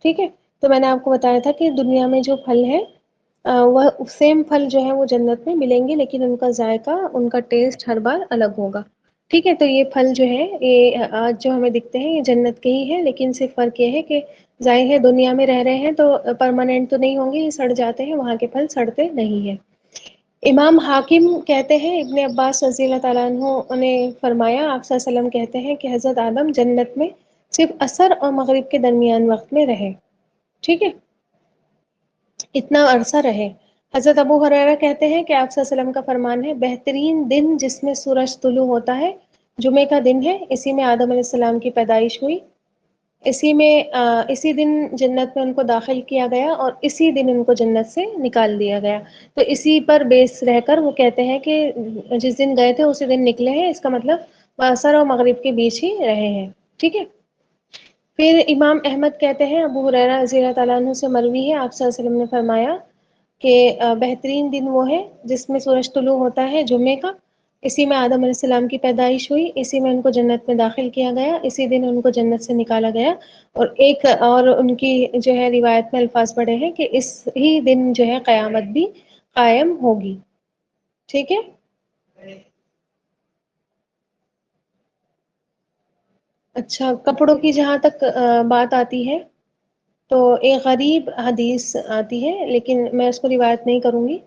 ٹھیک ہے؟ تو میں نے آپ کو بتایا تھا کہ دنیا میں جو پھل ہے وہ سیم پھل جو ہے وہ جنت میں ملیں گے، لیکن ان کا ذائقہ، ان کا ٹیسٹ ہر بار الگ ہوگا، ٹھیک ہے؟ تو یہ پھل جو ہے یہ آج جو ہمیں دکھتے ہیں یہ جنت کے ہی ہیں، لیکن صرف فرق یہ ہے کہ ظاہر ہے دنیا میں رہ رہے ہیں تو پرماننٹ تو نہیں ہوں گے، یہ سڑ جاتے ہیں، وہاں کے پھل سڑتے نہیں ہیں۔ امام حاکم کہتے ہیں ابن عباس رضی اللہ تعالیٰ عنہ نے فرمایا آپ صلی اللہ علیہ وسلم کہتے ہیں کہ حضرت آدم جنت میں صرف عصر اور مغرب کے درمیان وقت میں رہے، ٹھیک ہے؟ اتنا عرصہ رہے۔ حضرت ابو ہریرہ کہتے ہیں کہ آپ صلی اللہ علیہ وسلم کا فرمان ہے بہترین دن جس میں سورج طلوع ہوتا ہے جمعہ کا دن ہے، اسی میں آدم علیہ السلام کی پیدائش ہوئی، اسی دن جنت میں ان کو داخل کیا گیا اور اسی دن ان کو جنت سے نکال دیا گیا، تو اسی پر بیس رہ کر وہ کہتے ہیں کہ جس دن گئے تھے اسی دن نکلے ہیں، اس کا مطلب وہ عصر اور مغرب کے بیچ ہی رہے ہیں، ٹھیک ہے؟ پھر امام احمد کہتے ہیں ابو ہریرہ رضی اللہ تعالیٰ عنہ سے مروی ہے آپ صلی اللہ علیہ وسلم نے فرمایا کہ بہترین دن وہ ہے جس میں سورج طلوع ہوتا ہے جمعے کا، اسی میں آدم علیہ السلام کی پیدائش ہوئی، اسی میں ان کو جنت میں داخل کیا گیا، اسی دن ان کو جنت سے نکالا گیا، اور ایک اور ان کی جو ہے روایت میں الفاظ پڑے ہیں کہ اس ہی دن جو ہے قیامت بھی قائم ہوگی، ٹھیک ہے؟ اچھا کپڑوں کی جہاں تک بات آتی ہے تو ایک غریب حدیث آتی ہے لیکن میں اس کو روایت نہیں کروں گی،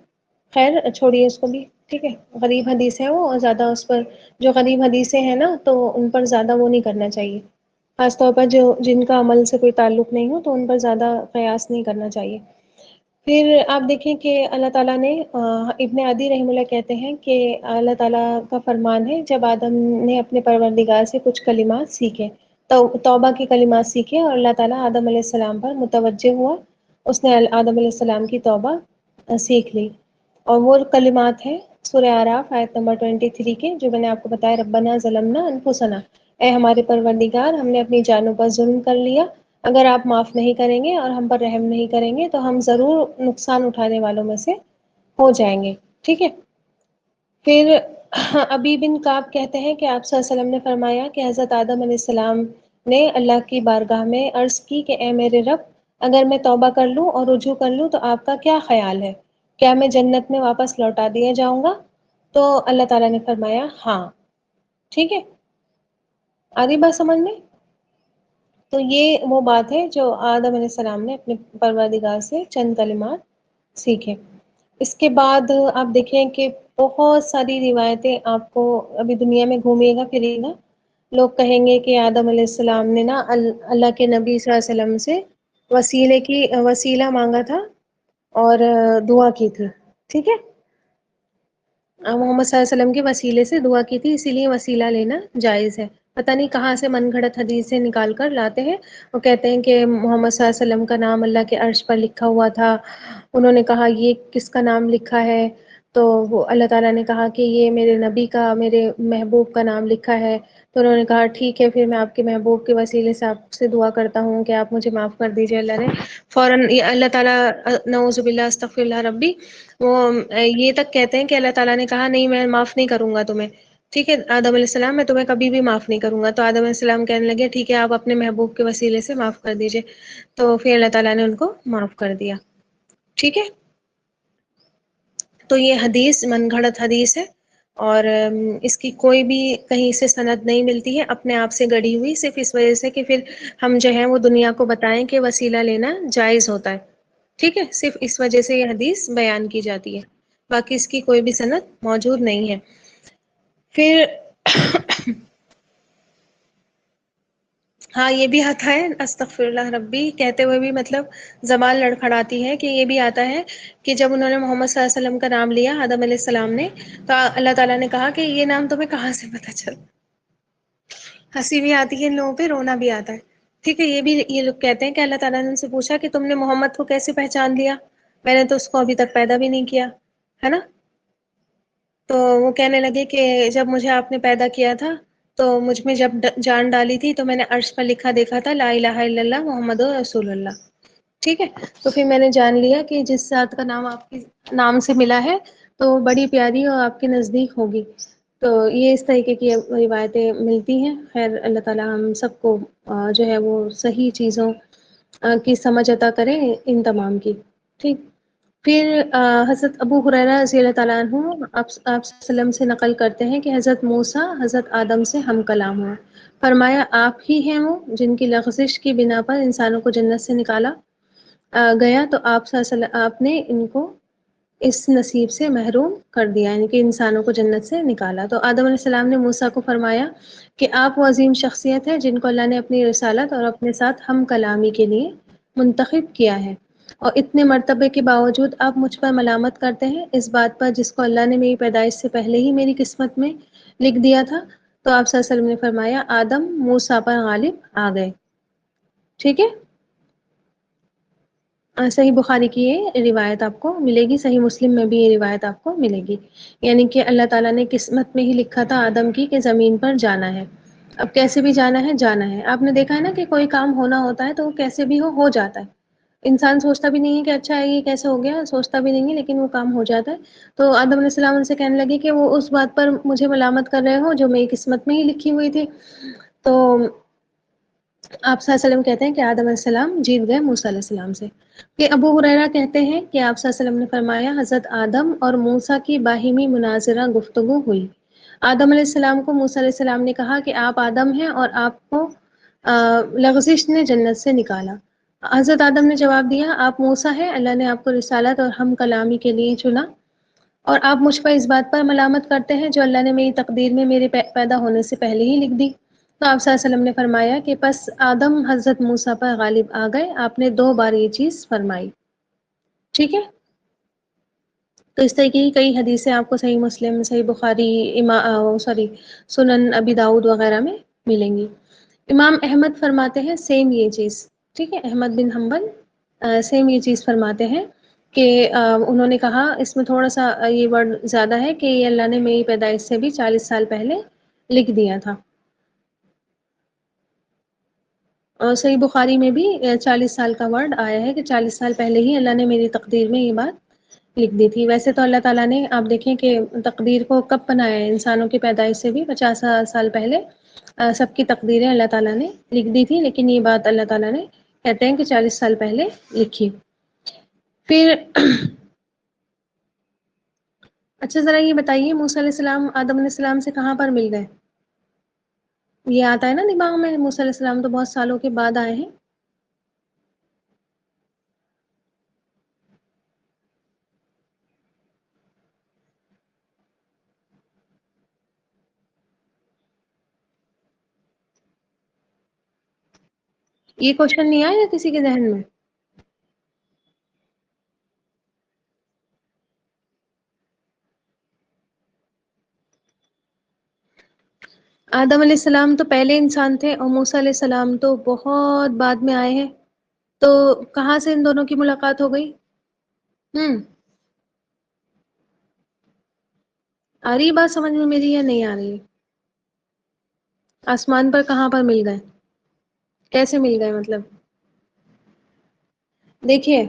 خیر چھوڑیے اس کو بھی، ٹھیک ہے؟ غریب حدیث ہے وہ، اور زیادہ اس پر جو غریب حدیثیں ہیں نا تو ان پر زیادہ وہ نہیں کرنا چاہیے، خاص طور پر جو جن کا عمل سے کوئی تعلق نہیں ہو تو ان پر زیادہ قیاس نہیں کرنا چاہیے۔ پھر آپ دیکھیں کہ اللہ تعالیٰ نے ابن عدی رحمہ اللہ کہتے ہیں کہ اللہ تعالیٰ کا فرمان ہے جب آدم نے اپنے پروردگار سے کچھ کلمات سیکھے تو توبہ کے کلمات سیکھے اور اللہ تعالیٰ آدم علیہ السلام پر متوجہ ہوا، اس نے آدم علیہ السلام کی توبہ سیکھ لی، اور وہ کلمات ہیں سورہ اعراف آیت نمبر 23 کے جو میں نے آپ کو بتایا ربنا ظلمنا انفسنا، اے ہمارے پروردگار ہم نے اپنی جانوں پر ظلم کر لیا، اگر آپ معاف نہیں کریں گے اور ہم پر رحم نہیں کریں گے تو ہم ضرور نقصان اٹھانے والوں میں سے ہو جائیں گے، ٹھیک ہے؟ پھر ابی بن کعب کہتے ہیں کہ آپ صلی اللہ علیہ وسلم نے فرمایا کہ حضرت آدم علیہ السلام نے اللہ کی بارگاہ میں عرض کی کہ اے میرے رب اگر میں توبہ کر لوں اور رجوع کر لوں تو آپ کا کیا خیال ہے، کیا میں جنت میں واپس لوٹا دیا جاؤں گا؟ تو اللہ تعالیٰ نے فرمایا ہاں. ٹھیک ہے، آگے بات سمجھ میں. تو یہ وہ بات ہے جو آدم علیہ السلام نے اپنے پروردگار سے چند کلمات سیکھے. اس کے بعد آپ دیکھیں کہ بہت ساری روایتیں آپ کو ابھی دنیا میں گھومے گا پھرے گا. لوگ کہیں گے کہ آدم علیہ السلام نے نا اللہ کے نبی صلی اللہ علیہ وسلم سے وسیلہ مانگا تھا اور دعا کی تھی. ٹھیک ہے، محمد صلی اللہ علیہ وسلم کے وسیلے سے دعا کی تھی، اسی لیے وسیلہ لینا جائز ہے. پتہ نہیں کہاں سے من گھڑت حدیث سے نکال کر لاتے ہیں. وہ کہتے ہیں کہ محمد صلی اللہ علیہ وسلم کا نام اللہ کے عرش پر لکھا ہوا تھا. انہوں نے کہا یہ کس کا نام لکھا ہے؟ تو وہ اللہ تعالیٰ نے کہا کہ یہ میرے نبی کا، میرے محبوب کا نام لکھا ہے. تو انہوں نے کہا ٹھیک ہے، پھر میں آپ کے محبوب کے وسیلے سے آپ سے دعا کرتا ہوں کہ آپ مجھے معاف کر دیجیے. اللہ نے فوراً اللہ تعالیٰ، نعوذ باللہ استغفر اللہ ربی، وہ یہ تک کہتے ہیں کہ اللہ تعالیٰ نے کہا نہیں میں معاف نہیں کروں گا تمہیں. ٹھیک ہے آدم علیہ السلام، میں تمہیں کبھی بھی معاف نہیں کروں گا. تو آدم علیہ السلام کہنے لگے ٹھیک ہے آپ اپنے محبوب کے وسیلے سے معاف کر دیجیے. تو پھر اللہ تعالیٰ نے ان کو معاف کر دیا. ٹھیک ہے، تو یہ حدیث من گھڑت حدیث ہے اور اس کی کوئی بھی کہیں سے سند نہیں ملتی ہے، اپنے آپ سے گڑھی ہوئی، صرف اس وجہ سے کہ پھر ہم جو ہے وہ دنیا کو بتائیں کہ وسیلہ لینا جائز ہوتا ہے. ٹھیک ہے، صرف اس وجہ سے یہ حدیث بیان کی جاتی ہے، باقی اس کی کوئی بھی سند موجود نہیں ہے. پھر ہاں یہ بھی آتا ہے استغفر اللہ ربی کہتے ہوئے بھی مطلب زبان لڑکھڑاتی ہے کہ یہ بھی آتا ہے کہ جب انہوں نے محمد صلی اللہ علیہ وسلم کا نام لیا آدم علیہ السلام نے، تو اللہ تعالیٰ نے کہا کہ یہ نام تمہیں کہاں سے پتہ چل. ہنسی بھی آتی ہے ان لوگوں پہ، رونا بھی آتا ہے. ٹھیک ہے، یہ بھی یہ لوگ کہتے ہیں کہ اللہ تعالیٰ نے ان سے پوچھا کہ تم نے محمد کو کیسے پہچان لیا، میں نے تو اس کو ابھی تک پیدا بھی نہیں کیا ہے نا. تو وہ کہنے لگے کہ جب مجھے آپ نے پیدا کیا تھا تو مجھ میں جب جان ڈالی تھی تو میں نے عرش پر لکھا دیکھا تھا لا الہ الا اللہ محمد رسول اللہ. ٹھیک ہے، تو پھر میں نے جان لیا کہ جس ذات کا نام آپ کے نام سے ملا ہے تو وہ بڑی پیاری اور آپ کے نزدیک ہوگی. تو یہ اس طریقے کی روایتیں ملتی ہیں. خیر اللہ تعالیٰ ہم سب کو جو ہے وہ صحیح چیزوں کی سمجھ عطا کریں ان تمام کی. ٹھیک، پھر حضرت ابو ہریرہ رضی اللہ تعالیٰ عنہ آپ وسلم سے نقل کرتے ہیں کہ حضرت موسیٰ حضرت آدم سے ہم کلام ہوئے. فرمایا آپ ہی ہیں وہ جن کی لغزش کی بنا پر انسانوں کو جنت سے نکالا گیا، تو آپ نے ان کو اس نصیب سے محروم کر دیا، یعنی کہ انسانوں کو جنت سے نکالا. تو آدم علیہ السلام نے موسیٰ کو فرمایا کہ آپ وہ عظیم شخصیت ہے جن کو اللہ نے اپنی رسالت اور اپنے ساتھ ہم کلامی کے لیے منتخب کیا ہے، اور اتنے مرتبے کے باوجود آپ مجھ پر ملامت کرتے ہیں اس بات پر جس کو اللہ نے میری پیدائش سے پہلے ہی میری قسمت میں لکھ دیا تھا. تو آپ صلی اللہ علیہ وسلم نے فرمایا آدم موسیٰ پر غالب آ گئے. ٹھیک ہے، صحیح بخاری کی یہ روایت آپ کو ملے گی، صحیح مسلم میں بھی یہ روایت آپ کو ملے گی. یعنی کہ اللہ تعالیٰ نے قسمت میں ہی لکھا تھا آدم کی کہ زمین پر جانا ہے. اب کیسے بھی جانا ہے جانا ہے. آپ نے دیکھا ہے نا کہ کوئی کام ہونا ہوتا ہے تو وہ کیسے بھی ہو جاتا ہے. انسان سوچتا بھی نہیں ہے کہ اچھا ہے یہ کیسے ہو گیا، سوچتا بھی نہیں ہے لیکن وہ کام ہو جاتا ہے. تو آدم علیہ السلام ان سے کہنے لگے کہ وہ اس بات پر مجھے ملامت کر رہے ہو جو میری قسمت میں ہی لکھی ہوئی تھی. تو آپ صلی اللہ علیہ وسلم کہتے ہیں کہ آدم علیہ السلام جیت گئے موسیٰ علیہ السلام سے. کہ ابو ہریرہ کہتے ہیں کہ آپ صلی اللہ علیہ وسلم نے فرمایا حضرت آدم اور موسیٰ کی باہمی مناظرہ گفتگو ہوئی. آدم علیہ السلام کو موسیٰ علیہ السلام نے کہا کہ آپ آدم ہیں اور آپ کو لغزش نے جنت سے نکالا. حضرت آدم نے جواب دیا آپ موسیٰ ہیں، اللہ نے آپ کو رسالت اور ہم کلامی کے لیے چنا، اور آپ مجھ پر اس بات پر ملامت کرتے ہیں جو اللہ نے میری تقدیر میں میرے پیدا ہونے سے پہلے ہی لکھ دی. تو آپ صلی اللہ علیہ وسلم نے فرمایا کہ پس آدم حضرت موسیٰ پر غالب آ گئے. آپ نے 2 بار یہ چیز فرمائی. ٹھیک ہے، تو اس طریقے کی کئی حدیثیں آپ کو صحیح مسلم، صحیح بخاری، سنن ابی داؤد وغیرہ میں ملیں گی. امام احمد فرماتے ہیں سیم یہ چیز. ٹھیک ہے، احمد بن حنبل سیم یہ چیز فرماتے ہیں کہ انہوں نے کہا اس میں تھوڑا سا یہ ورڈ زیادہ ہے کہ یہ اللہ نے میری پیدائش سے بھی 40 سال پہلے لکھ دیا تھا. اور صحیح بخاری میں بھی 40 سال کا ورڈ آیا ہے کہ 40 سال پہلے ہی اللہ نے میری تقدیر میں یہ بات لکھ دی تھی. ویسے تو اللہ تعالیٰ نے آپ دیکھیں کہ تقدیر کو کب بنایا ہے، انسانوں کی پیدائش سے بھی 50 سال پہلے سب کی تقدیریں اللہ تعالیٰ نے لکھ دی تھی، لیکن یہ بات اللہ تعالیٰ نے کہتے ہیں کہ 40 سال پہلے لکھی. پھر اچھا ذرا یہ بتائیے موسیٰ علیہ السلام آدم علیہ السلام سے کہاں پر مل گئے؟ یہ آتا ہے نا دماغ میں، موسیٰ علیہ السلام تو بہت سالوں کے بعد آئے ہیں۔ یہ کوشچن نہیں آیا کسی کے ذہن میں؟ آدم علیہ السلام تو پہلے انسان تھے اور موسیٰ علیہ السلام تو بہت بعد میں آئے ہیں، تو کہاں سے ان دونوں کی ملاقات ہو گئی؟ ہوں، آ رہی بات سمجھ میں میری یا نہیں آ رہی؟ آسمان پر کہاں پر مل گئے؟ کیسے مل گئے مطلب؟ دیکھیے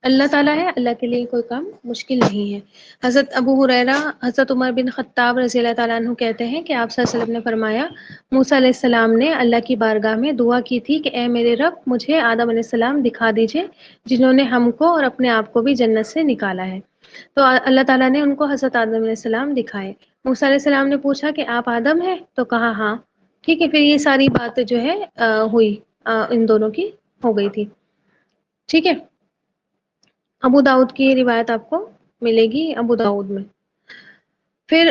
اللہ تعالیٰ ہے، اللہ کے لیے کوئی کام مشکل نہیں ہے۔ حضرت ابو ہریرہ، حضرت عمر بن خطاب رضی اللہ تعالیٰ عنہ کہتے ہیں کہ آپ صلی اللہ علیہ وسلم نے فرمایا موسیٰ علیہ السلام نے اللہ کی بارگاہ میں دعا کی تھی کہ اے میرے رب مجھے آدم علیہ السلام دکھا دیجئے جنہوں نے ہم کو اور اپنے آپ کو بھی جنت سے نکالا ہے۔ تو اللہ تعالیٰ نے ان کو حضرت آدم علیہ السلام دکھائے۔ موسیٰ علیہ السلام نے پوچھا کہ آپ آدم ہیں؟ تو کہا ہاں۔ ٹھیک ہے، پھر یہ ساری بات جو ہے ہوئی، ان دونوں کی ہو گئی تھی۔ ٹھیک ہے، ابو داؤد کی یہ روایت آپ کو ملے گی ابو داؤد میں۔ پھر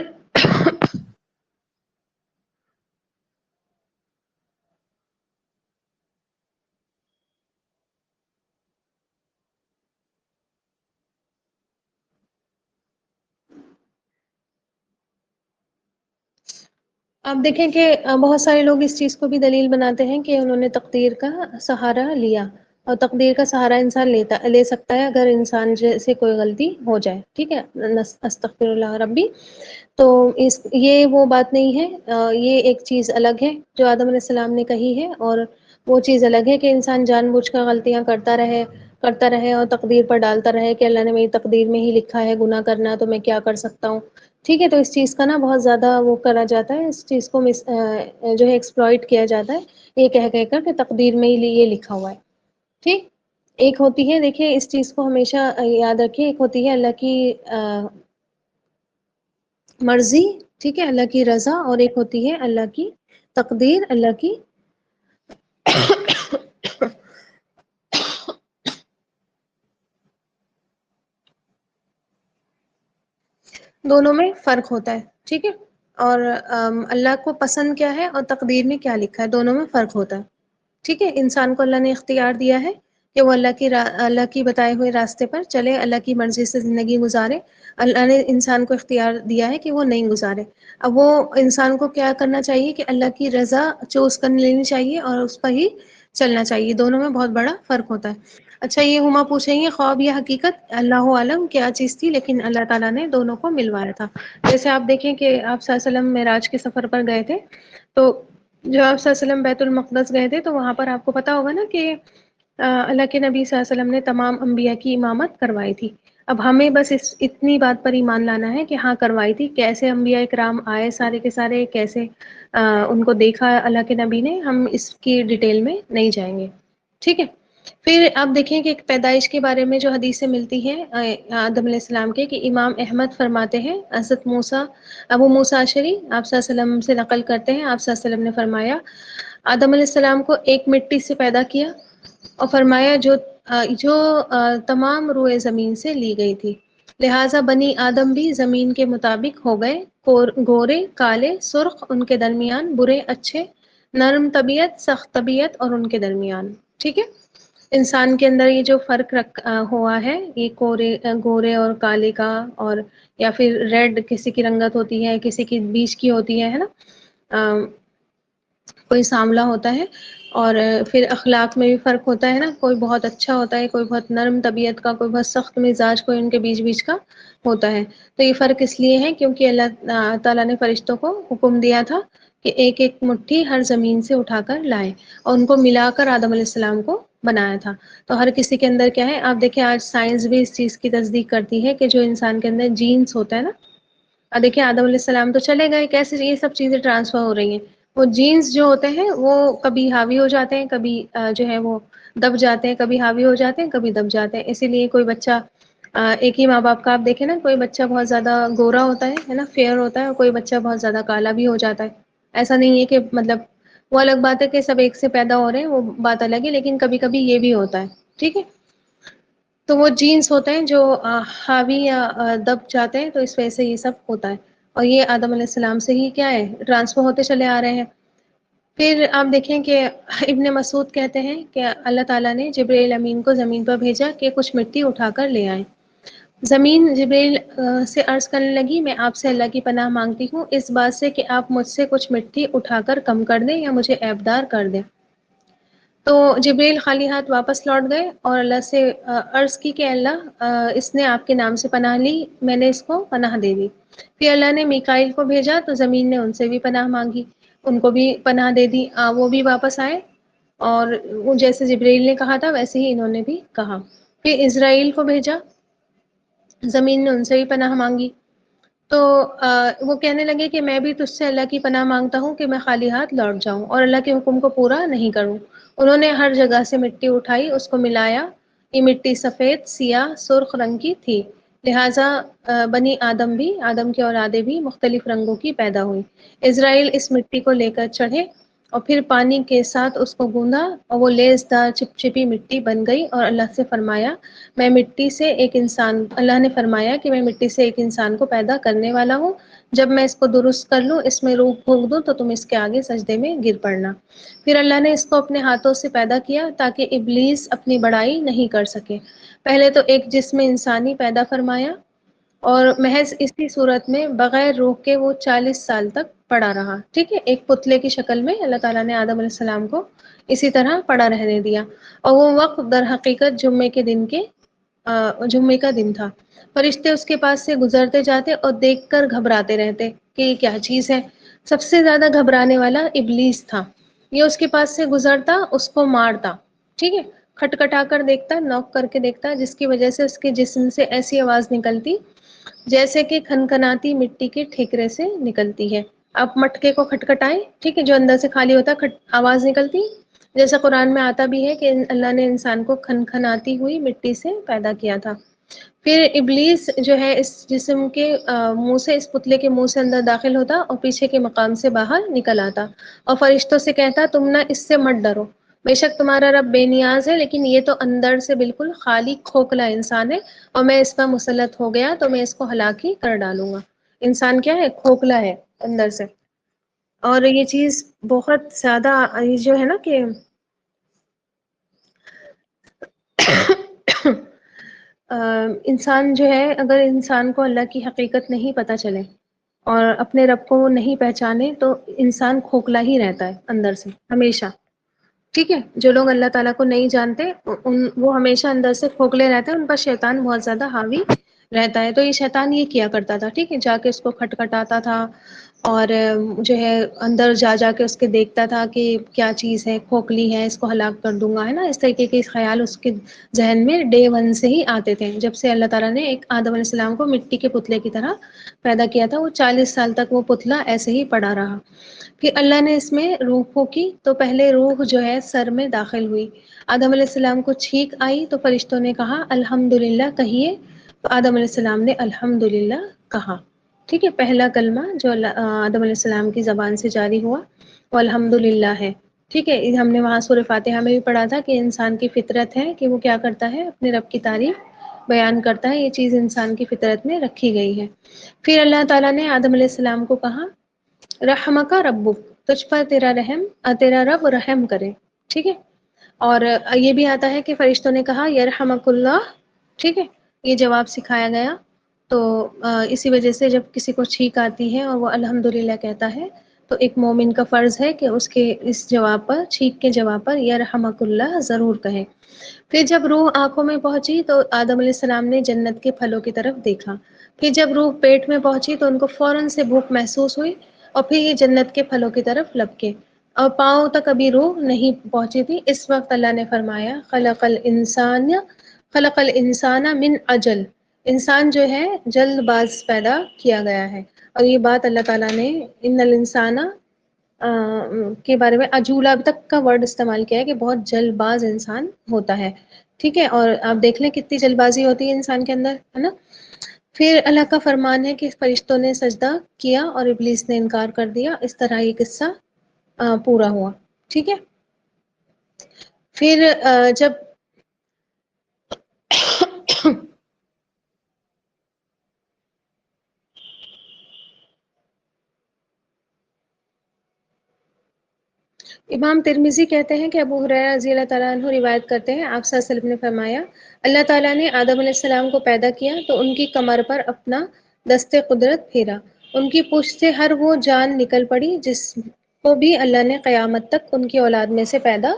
آپ دیکھیں کہ بہت سارے لوگ اس چیز کو بھی دلیل بناتے ہیں کہ انہوں نے تقدیر کا سہارا لیا، اور تقدیر کا سہارا انسان لے سکتا ہے اگر انسان سے کوئی غلطی ہو جائے۔ ٹھیک ہے، استغفر اللہ ربی۔ تو یہ وہ بات نہیں ہے، یہ ایک چیز الگ ہے جو آدم علیہ السلام نے کہی ہے، اور وہ چیز الگ ہے کہ انسان جان بوجھ کر غلطیاں کرتا رہے اور تقدیر پر ڈالتا رہے کہ اللہ نے میری تقدیر میں ہی لکھا ہے گناہ کرنا، تو میں کیا کر سکتا ہوں۔ ٹھیک ہے، تو اس چیز کا نا بہت زیادہ وہ کرا جاتا ہے، اس چیز کو جو ہے ایکسپلائٹ کیا جاتا ہے یہ کہہ کر کہ تقدیر میں ہی یہ لکھا ہوا ہے۔ ٹھیک، ایک ہوتی ہے، دیکھیے اس چیز کو ہمیشہ یاد رکھیے، ایک ہوتی ہے اللہ کی مرضی، ٹھیک ہے، اللہ کی رضا، اور ایک ہوتی ہے اللہ کی تقدیر، اللہ کی دونوں میں فرق ہوتا ہے۔ ٹھیک ہے، اور اللہ کو پسند کیا ہے اور تقدیر میں کیا لکھا ہے، دونوں میں فرق ہوتا ہے۔ ٹھیک ہے، انسان کو اللہ نے اختیار دیا ہے کہ وہ اللہ کی بتائے ہوئے راستے پر چلے، اللہ کی مرضی سے زندگی گزارے۔ اللہ نے انسان کو اختیار دیا ہے کہ وہ نہیں گزارے۔ اب وہ انسان کو کیا کرنا چاہیے کہ اللہ کی رضا چوز کر لینی چاہیے اور اس پر ہی چلنا چاہیے، دونوں میں بہت بڑا فرق ہوتا ہے۔ اچھا، یہ ہما پوچھیں گے خواب یا حقیقت، اللہ عالم کیا چیز تھی، لیکن اللہ تعالیٰ نے دونوں کو ملوایا تھا۔ جیسے آپ دیکھیں کہ آپ صلی اللہ علیہ وسلم معراج کے سفر پر گئے تھے، تو جب آپ صلی اللہ علیہ وسلم بیت المقدس گئے تھے تو وہاں پر آپ کو پتا ہوگا نا کہ اللہ کے نبی صلی اللہ علیہ وسلم نے تمام انبیاء کی امامت کروائی تھی۔ اب ہمیں بس اتنی بات پر ایمان لانا ہے کہ ہاں کروائی تھی، کیسے انبیاء کرام آئے سارے کے سارے، کیسے ان کو دیکھا اللہ کے نبی نے، ہم اس کی ڈیٹیل میں نہیں جائیں گے۔ ٹھیک ہے، پھر آپ دیکھیں کہ ایک پیدائش کے بارے میں جو حدیث سے ملتی ہے آدم علیہ السلام کے، کہ امام احمد فرماتے ہیں، حضرت ابو موسیٰ اشعری آپ صلی اللہ علیہ وسلم سے نقل کرتے ہیں، آپ صلی اللہ علیہ وسلم نے فرمایا آدم علیہ السلام کو ایک مٹی سے پیدا کیا اور فرمایا جو تمام روئے زمین سے لی گئی تھی، لہٰذا بنی آدم بھی زمین کے مطابق ہو گئے، گورے کالے سرخ، ان کے درمیان برے اچھے، نرم طبیعت سخت طبیعت اور ان کے درمیان۔ ٹھیک ہے، انسان کے اندر یہ جو فرق ہوا ہے، یہ گورے اور کالے کا، اور یا پھر ریڈ کسی کی رنگت ہوتی ہے، کسی کی بیچ کی ہوتی ہے نا، کوئی سانولا ہوتا ہے، اور پھر اخلاق میں بھی فرق ہوتا ہے نا، کوئی بہت اچھا ہوتا ہے، کوئی بہت نرم طبیعت کا، کوئی بہت سخت مزاج، کوئی ان کے بیچ بیچ کا ہوتا ہے۔ تو یہ فرق اس لیے ہے کیونکہ اللہ تعالیٰ نے فرشتوں کو حکم دیا تھا کہ ایک ایک مٹھی ہر زمین سے اٹھا کر لائے، اور ان کو ملا کر آدم علیہ السلام کو بنایا تھا۔ تو ہر کسی کے اندر کیا ہے، آپ دیکھیں آج سائنس بھی اس چیز کی تصدیق کرتی ہے کہ جو انسان کے اندر جینز ہوتا ہے نا، اب دیکھیں آدم علیہ السلام تو چلے گئے، کیسے یہ سب چیزیں ٹرانسفر ہو رہی ہیں، وہ جینز جو ہوتے ہیں وہ کبھی حاوی ہو جاتے ہیں، کبھی جو ہے وہ دب جاتے ہیں، کبھی حاوی ہو جاتے ہیں، کبھی دب جاتے ہیں۔ اسی لیے کوئی بچہ ایک ہی ماں باپ کا آپ دیکھیں نا، کوئی بچہ بہت زیادہ گورا ہوتا ہے نا، فیئر ہوتا ہے، اور کوئی بچہ بہت زیادہ کالا بھی ہو جاتا ہے. ایسا نہیں ہے کہ مطلب وہ الگ بات ہے کہ سب ایک سے پیدا ہو رہے ہیں، وہ بات الگ ہے، لیکن کبھی کبھی یہ بھی ہوتا ہے. ٹھیک ہے. تو وہ جینس ہوتے ہیں جو حاوی یا دب جاتے ہیں، تو اس وجہ سے یہ سب ہوتا ہے. اور یہ آدم علیہ السلام سے ہی کیا ہے، ٹرانسفر ہوتے چلے آ رہے ہیں. پھر آپ دیکھیں کہ ابن مسعود کہتے ہیں کہ اللہ تعالیٰ نے جبرائیل امین کو زمین پر بھیجا کہ کچھ مٹی اٹھا کر لے آئیں. زمین جبرائیل سے عرض کرنے لگی، میں آپ سے اللہ کی پناہ مانگتی ہوں اس بات سے کہ آپ مجھ سے کچھ مٹی اٹھا کر کم کر دیں یا مجھے عیبدار کر دیں. تو جبریل خالی ہاتھ واپس لوٹ گئے اور اللہ سے عرض کی کہ اللہ اس نے آپ کے نام سے پناہ لی، میں نے اس کو پناہ دے دی. پھر اللہ نے میکائیل کو بھیجا تو زمین نے ان سے بھی پناہ مانگی، ان کو بھی پناہ دے دی. وہ بھی واپس آئے اور جیسے جبریل نے کہا تھا ویسے ہی انہوں نے بھی کہا. پھر اسرائیل کو بھیجا، زمین نے ان سے بھی پناہ مانگی. تو وہ کہنے لگے کہ میں بھی تجھ سے اللہ کی پناہ مانگتا ہوں کہ میں خالی ہاتھ لوٹ جاؤں اور اللہ کے حکم کو پورا نہیں کروں. انہوں نے ہر جگہ سے مٹی اٹھائی، اس کو ملایا. یہ مٹی سفید، سیاہ، سرخ رنگ کی تھی، لہٰذا بنی آدم بھی، آدم کے اولادیں بھی مختلف رنگوں کی پیدا ہوئی. اسرائیل اس مٹی کو لے کر چڑھے اور پھر پانی کے ساتھ اس کو گوندھا اور وہ لیس دار چپچپی مٹی بن گئی. اور اللہ سے فرمایا میں مٹی سے ایک انسان اللہ نے فرمایا کہ میں مٹی سے ایک انسان کو پیدا کرنے والا ہوں، جب میں اس کو درست کر لوں، اس میں روح پھونک دوں تو تم اس کے آگے سجدے میں گر پڑنا. پھر اللہ نے اس کو اپنے ہاتھوں سے پیدا کیا تاکہ ابلیس اپنی بڑائی نہیں کر سکے. پہلے تو ایک جسم انسانی پیدا فرمایا اور محض اسی صورت میں بغیر روح کے وہ 40 سال تک پڑا رہا. ٹھیک ہے، ایک پتلے کی شکل میں اللہ تعالیٰ نے آدم علیہ السلام کو اسی طرح پڑا رہنے دیا. اور وہ وقت در حقیقت جمعے کا دن تھا. فرشتے اس کے پاس سے گزرتے جاتے اور دیکھ کر گھبراتے رہتے کہ یہ کیا چیز ہے. سب سے زیادہ گھبرانے والا ابلیس تھا. یہ اس کے پاس سے گزرتا، اس کو مارتا. ٹھیک ہے، کھٹکھٹا کر دیکھتا، نوک کر کے دیکھتا، جس کی وجہ سے اس کے جسم سے ایسی آواز نکلتی جیسے کہ کھنکھناتی مٹی کے ٹھیکرے سے نکلتی ہے. آپ مٹکے کو کھٹکھٹائیں، ٹھیک ہے، جو اندر سے خالی ہوتا ہے آواز نکلتی، جیسا قرآن میں آتا بھی ہے کہ اللہ نے انسان کو کھنکھناتی ہوئی مٹی سے پیدا کیا تھا. پھر ابلیس جو ہے اس جسم کے منہ سے، اس پتلے کے منہ سے اندر داخل ہوتا اور پیچھے کے مقام سے باہر نکل آتا اور فرشتوں سے کہتا تم نہ اس سے مت ڈرو، بے شک تمہارا رب بے نیاز ہے، لیکن یہ تو اندر سے بالکل خالی کھوکھلا انسان ہے اور میں اس پر مسلط ہو گیا تو میں اس کو ہلاک ہی کر ڈالوں گا. انسان کیا ہے؟ کھوکھلا ہے اندر سے. اور یہ چیز بہت زیادہ یہ جو ہے نا کہ انسان جو ہے، اگر انسان کو اللہ کی حقیقت نہیں پتہ چلے اور اپنے رب کو وہ نہیں پہچانے تو انسان کھوکھلا ہی رہتا ہے اندر سے ہمیشہ. ٹھیک ہے، جو لوگ اللہ تعالیٰ کو نہیں جانتے وہ ہمیشہ اندر سے کھوکھلے رہتے ہیں، ان پر شیطان بہت زیادہ حاوی رہتا ہے. تو یہ شیطان یہ کیا کرتا تھا، ٹھیک ہے، جا کے اس کو کھٹکھٹاتا تھا اور جو ہے اندر جا جا کے اس کے دیکھتا تھا کہ کیا چیز ہے، کھوکھلی ہے، اس کو ہلاک کر دوں گا، ہے نا. اس طریقے کے خیال اس کے ذہن میں ڈے ون سے ہی آتے تھے. جب سے اللہ تعالیٰ نے ایک آدم علیہ السلام کو مٹی کے پتلے کی طرح پیدا کیا تھا، وہ 40 سال تک وہ پتلا ایسے ہی پڑا رہا. پھر اللہ نے اس میں روح پھونکی تو پہلے روح جو ہے سر میں داخل ہوئی. آدم علیہ السلام کو چھینک آئی تو فرشتوں نے کہا الحمدللہ کہیے، تو آدم علیہ السلام نے الحمدللہ کہا. ٹھیک ہے، پہلا کلمہ جو آدم علیہ السلام کی زبان سے جاری ہوا وہ الحمدللہ ہے. ٹھیک ہے، ہم نے وہاں سورہ فاتحہ میں بھی پڑھا تھا کہ انسان کی فطرت ہے کہ وہ کیا کرتا ہے، اپنے رب کی تعریف بیان کرتا ہے. یہ چیز انسان کی فطرت میں رکھی گئی ہے. پھر اللہ تعالیٰ نے آدم علیہ السلام کو کہا رحمک ربک، تجھ پر تیرا رب رحم کرے. ٹھیک ہے، اور یہ بھی آتا ہے کہ فرشتوں نے کہا یرحمک اللہ. ٹھیک ہے، یہ جواب سکھایا گیا. تو اسی وجہ سے جب کسی کو چھینک آتی ہے اور وہ الحمدللہ کہتا ہے تو ایک مومن کا فرض ہے کہ اس کے اس جواب پر، چھینک کے جواب پر یرحمک اللہ ضرور کہے. پھر جب روح آنکھوں میں پہنچی تو آدم علیہ السلام نے جنت کے پھلوں کی طرف دیکھا. پھر جب روح پیٹ میں پہنچی تو ان کو فوراً سے بھوک محسوس ہوئی اور پھر یہ جنت کے پھلوں کی طرف لپکے اور پاؤں تک ابھی روح نہیں پہنچی تھی. اس وقت اللہ نے فرمایا خلق الانسان من عجل، انسان جو ہے جلد باز پیدا کیا گیا ہے. اور یہ بات اللہ تعالیٰ نے ان الانسان کے بارے میں عجولہ اب تک کا ورڈ استعمال کیا ہے کہ بہت جلد باز انسان ہوتا ہے. ٹھیک ہے، اور آپ دیکھ لیں کتنی جلد بازی ہوتی ہے انسان کے اندر، ہے نا. پھر اللہ کا فرمان ہے کہ فرشتوں نے سجدہ کیا اور ابلیس نے انکار کر دیا. اس طرح یہ قصہ پورا ہوا. ٹھیک ہے. پھر جب امام ترمذی کہتے ہیں کہ ابو ہریرہ رضی اللہ تعالیٰ عنہ روایت کرتے ہیں، آپ صلی اللہ علیہ وسلم نے فرمایا، اللہ تعالیٰ نے آدم علیہ السلام کو پیدا کیا تو ان کی کمر پر اپنا دست قدرت پھیرا. ان کی پشت سے ہر وہ جان نکل پڑی جس کو بھی اللہ نے قیامت تک ان کی اولاد میں سے پیدا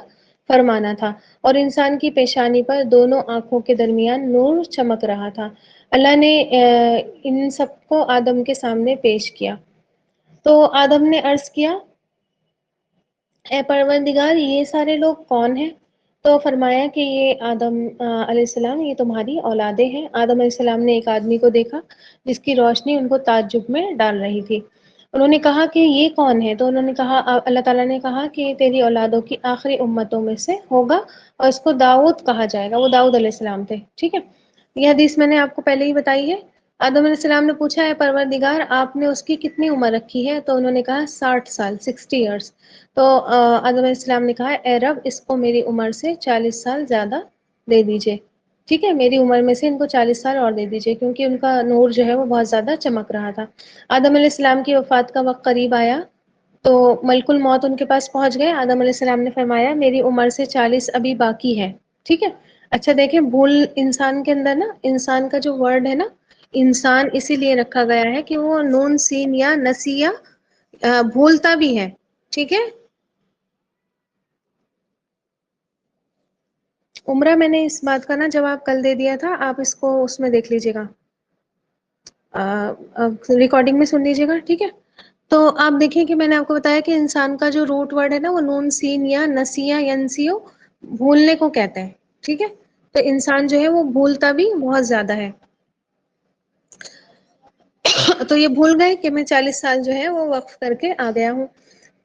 فرمانا تھا، اور انسان کی پیشانی پر دونوں آنکھوں کے درمیان نور چمک رہا تھا. اللہ نے ان سب کو آدم کے سامنے پیش کیا. تو آدم نے عرض کیا، اے پروردگار، یہ سارے لوگ کون ہیں؟ تو فرمایا کہ یہ آدم علیہ السلام، یہ تمہاری اولادیں ہیں. آدم علیہ السلام نے ایک آدمی کو دیکھا جس کی روشنی ان کو تعجب میں ڈال رہی تھی. انہوں نے کہا کہ یہ کون ہے؟ تو انہوں نے کہا، اللہ تعالیٰ نے کہا کہ یہ تیری اولادوں کی آخری امتوں میں سے ہوگا اور اس کو داؤد کہا جائے گا. وہ داؤد علیہ السلام تھے. ٹھیک ہے. یہ حدیث میں نے آپ کو پہلے ہی بتائی ہے. آدم علیہ السلام نے پوچھا، ہے پروردگار، آپ نے اس کی کتنی عمر رکھی ہے؟ تو انہوں نے کہا 60 سال، 60 ایئرس. تو آدم علیہ السلام نے کہا، اے رب، اس کو میری عمر سے 40 سال زیادہ دے دیجیے. ٹھیک ہے، میری عمر میں سے ان کو 40 سال اور دے دیجیے، کیونکہ ان کا نور جو ہے وہ بہت زیادہ چمک رہا تھا. آدم علیہ السلام کی وفات کا وقت قریب آیا تو ملک الموت ان کے پاس پہنچ گئے. آدم علیہ السلام نے فرمایا، میری عمر سے 40 ابھی باقی ہے. ٹھیک ہے. اچھا دیکھیں، بھول انسان کے اندر نا، انسان کا جو ورڈ ہے نا، انسان اسی لیے رکھا گیا ہے کہ وہ نون سین یا نسیہ بھولتا بھی ہے. ٹھیک ہے. عمرہ میں نے اس بات کا نا جواب کل دے دیا تھا، آپ اس کو اس میں دیکھ لیجیے گا، ریکارڈنگ میں سن لیجیے گا. ٹھیک ہے. تو آپ دیکھیں کہ میں نے آپ کو بتایا کہ انسان کا جو روٹ ورڈ ہے نا، وہ نون سین یا نسیہ ینسیو، بھولنے کو کہتے ہیں. ٹھیک ہے. تو انسان جو ہے وہ بھولتا بھی بہت زیادہ ہے. تو یہ بھول گئے کہ میں 40 سال جو ہے وہ وقف کر کے آ گیا ہوں.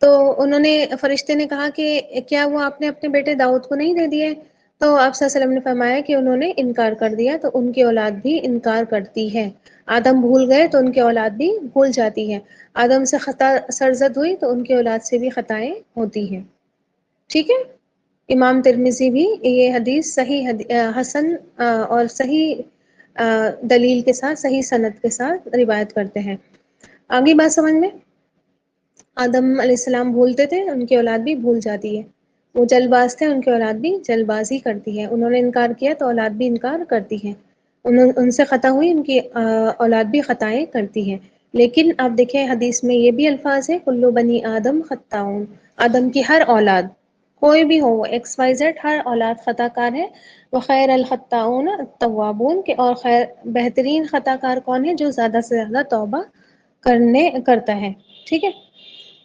تو انہوں نے، فرشتے نے کہا کہ کیا وہ آپ نے اپنے بیٹے داؤد کو نہیں دے دیے؟ تو آپ صلی اللہ علیہ وسلم نے فرمایا کہ انہوں نے انکار کر دیا تو ان کی اولاد بھی انکار کرتی ہے. آدم بھول گئے تو ان کی اولاد بھی بھول جاتی ہے. آدم سے خطا سرزد ہوئی تو ان کی اولاد سے بھی خطائیں ہوتی ہیں. ٹھیک ہے. امام ترمذی بھی یہ حدیث صحیح حسن اور صحیح دلیل کے ساتھ، صحیح سند کے ساتھ روایت کرتے ہیں. آگے بات سمجھ میں؟ آدم علیہ السلام بھولتے تھے، ان کی اولاد بھی بھول جاتی ہے. وہ جلد باز تھے، ان کی اولاد بھی جلد بازی کرتی ہے. انہوں نے انکار کیا تو اولاد بھی انکار کرتی ہے. ان سے خطا ہوئی، ان کی اولاد بھی خطائیں کرتی ہے. لیکن آپ دیکھیں حدیث میں یہ بھی الفاظ ہے، کلو بنی آدم خطاؤن، آدم کی ہر اولاد، کوئی بھی ہو، ایکس وائی زیڈ، ہر اولاد خطا کار ہے. وخیر الخطاؤن التوابون، کے اور خیر بہترین خطا کار کون ہے؟ جو زیادہ سے زیادہ توبہ کرتا ہے. ٹھیک ہے.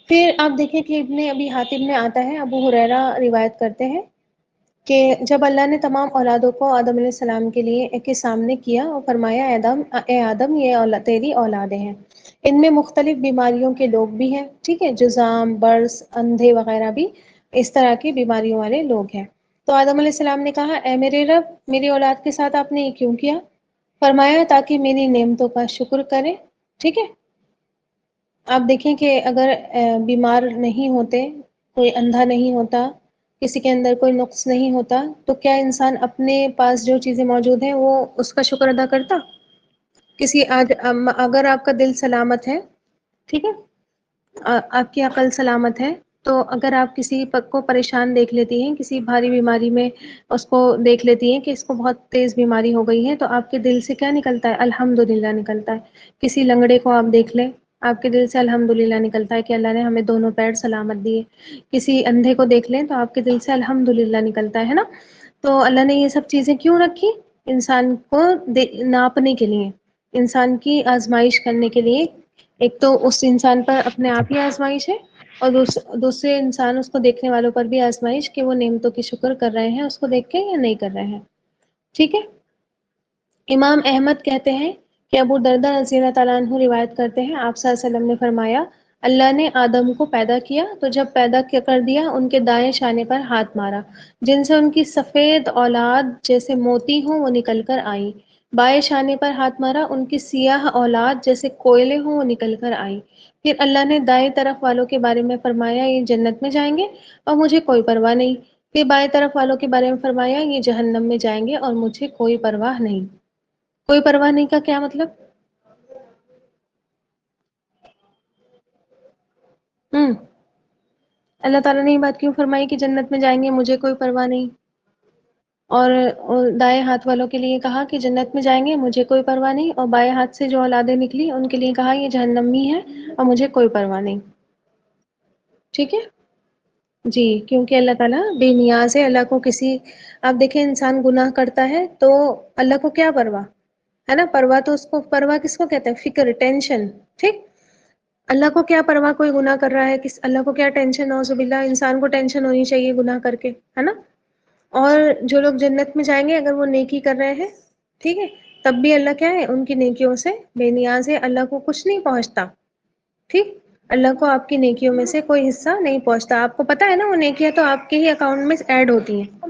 پھر آپ دیکھیں کہ ابن ابی حاتم میں آتا ہے، ابو ہریرہ روایت کرتے ہیں کہ جب اللہ نے تمام اولادوں کو آدم علیہ السلام کے لیے ایک کے سامنے کیا اور فرمایا، اے آدم، یہ تیری اولادیں ہیں، ان میں مختلف بیماریوں کے لوگ بھی ہیں. ٹھیک ہے، جذام، برس، اندھے وغیرہ بھی اس طرح کی بیماریوں والے لوگ ہیں. تو آدم علیہ السلام نے کہا، اے میرے رب، میری اولاد کے ساتھ آپ نے یہ کیوں کیا؟ فرمایا، تاکہ میری نعمتوں کا شکر کرے. ٹھیک ہے. آپ دیکھیں کہ اگر بیمار نہیں ہوتے، کوئی اندھا نہیں ہوتا، کسی کے اندر کوئی نقص نہیں ہوتا، تو کیا انسان اپنے پاس جو چیزیں موجود ہیں وہ اس کا شکر ادا کرتا؟ اگر آپ کا دل سلامت ہے، ٹھیک ہے، آپ کی عقل سلامت ہے، تو اگر آپ کسی کو پریشان دیکھ لیتی ہیں، کسی بھاری بیماری میں اس کو دیکھ لیتی ہیں کہ اس کو بہت تیز بیماری ہو گئی ہے، تو آپ کے دل سے کیا نکلتا ہے؟ الحمدللہ نکلتا ہے. کسی لنگڑے کو آپ دیکھ لیں، آپ کے دل سے الحمدللہ نکلتا ہے کہ اللہ نے ہمیں دونوں پیر سلامت دیے. کسی اندھے کو دیکھ لیں تو آپ کے دل سے الحمدللہ نکلتا ہے نا. تو اللہ نے یہ سب چیزیں کیوں رکھی؟ انسان کو ناپنے کے لیے، انسان کی آزمائش کرنے کے لیے. ایک تو اس انسان پر اپنے آپ ہی آزمائش ہے، اور دوسرے انسان، اس کو دیکھنے والوں پر بھی آزمائش کہ وہ نعمتوں کی شکر کر رہے ہیں اس کو دیکھ کے یا نہیں کر رہے ہیں. ٹھیک ہے. امام احمد کہتے ہیں کہ ابو درداء رضی اللہ تعالیٰ عنہ روایت کرتے ہیں، آپ صلی اللہ علیہ وسلم نے فرمایا، اللہ نے آدم کو پیدا کیا تو جب پیدا کر دیا ان کے دائیں شانے پر ہاتھ مارا، جن سے ان کی سفید اولاد جیسے موتی ہوں وہ نکل کر آئی۔ بائیں شانے پر ہاتھ مارا، ان کی سیاہ اولاد جیسے کوئلے ہوں وہ نکل کر آئی۔ پھر اللہ نے دائیں طرف والوں کے بارے میں فرمایا یہ جنت میں جائیں گے اور مجھے کوئی پرواہ نہیں۔ پھر بائیں طرف والوں کے بارے میں فرمایا یہ جہنم میں جائیں گے اور مجھے کوئی پرواہ نہیں۔ کوئی پرواہ نہیں کا کیا مطلب؟ ہوں اللہ تعالیٰ نے یہ بات کیوں فرمائی کہ جنت میں جائیں گے مجھے کوئی پرواہ نہیں؟ اور دائیں ہاتھ والوں کے لیے کہا کہ جنت میں جائیں گے مجھے کوئی پرواہ نہیں، اور بائیں ہاتھ سے جو اولادیں نکلی ان کے لیے کہا یہ جہنمی ہے اور مجھے کوئی پرواہ نہیں۔ ٹھیک ہے جی، کیونکہ اللہ تعالیٰ بے نیاز ہے، اللہ کو کسی، آپ دیکھیں انسان گناہ کرتا ہے تو اللہ کو کیا پرواہ ہے نا، پرواہ تو اس کو، پرواہ کس کو کہتے ہیں؟ فکر، ٹینشن، ٹھیک۔ اللہ کو کیا پرواہ کوئی گناہ کر رہا ہے، کس اللہ کو کیا ٹینشن؟ نعوذ باللہ، انسان کو ٹینشن ہونی چاہیے گناہ کر کے، ہے نا۔ اور جو لوگ جنت میں جائیں گے اگر وہ نیکی کر رہے ہیں، ٹھیک ہے، تب بھی اللہ کیا ہے ان کی نیکیوں سے بے نیاز ہے، اللہ کو کچھ نہیں پہنچتا، ٹھیک۔ اللہ کو آپ کی نیکیوں میں سے کوئی حصہ نہیں پہنچتا۔ آپ کو پتا ہے نا وہ نیکیاں تو آپ کے ہی اکاؤنٹ میں ایڈ ہوتی ہیں،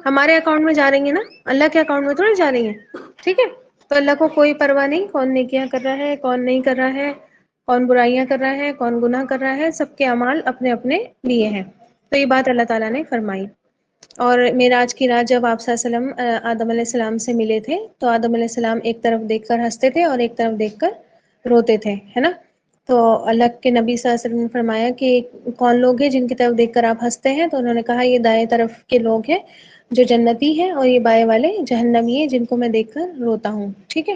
ہمارے اکاؤنٹ میں جا رہی ہیں نا، اللہ کے اکاؤنٹ میں تھوڑی جا رہی ہیں، ٹھیک ہے۔ تو اللہ کو کوئی پرواہ نہیں کون نیکیاں کر رہا ہے کون نہیں کر رہا ہے، کون برائیاں کر رہا ہے کون گناہ کر رہا ہے، سب کے اعمال اپنے اپنے لیے ہیں۔ تو یہ بات اللہ تعالیٰ نے فرمائی۔ اور معراج کی رات جب آپ صلی اللہ علیہ وسلم آدم علیہ السلام سے ملے تھے تو آدم علیہ السلام ایک طرف دیکھ کر ہنستے تھے اور ایک طرف دیکھ کر روتے تھے، ہے نا۔ تو اللہ کے نبی صلی اللہ علیہ وسلم نے فرمایا کہ کون لوگ ہیں جن کی طرف دیکھ کر آپ ہنستے ہیں؟ تو انہوں نے کہا یہ دائیں طرف کے لوگ ہیں جو جنتی ہیں، اور یہ بائیں والے جہنمی ہیں جن کو میں دیکھ کر روتا ہوں، ٹھیک ہے۔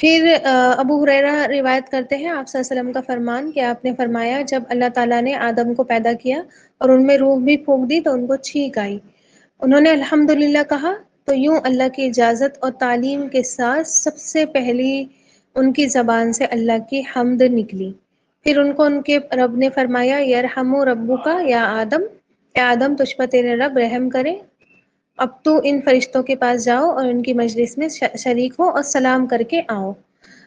پھر ابو ہریرہ روایت کرتے ہیں آپ صلی اللہ علیہ وسلم کا فرمان کہ آپ نے فرمایا جب اللہ تعالیٰ نے آدم کو پیدا کیا اور ان میں روح بھی پھونک دی تو ان کو چھینک آئی، انہوں نے الحمدللہ کہا تو یوں اللہ کی اجازت اور تعلیم کے ساتھ سب سے پہلی ان کی زبان سے اللہ کی حمد نکلی۔ پھر ان کو ان کے رب نے فرمایا یرحم ربک یا آدم، اے آدم تجھ پر تیرے رب رحم کرے، اب تو ان فرشتوں کے پاس جاؤ اور ان کی مجلس میں شریک ہو اور سلام کر کے آؤ۔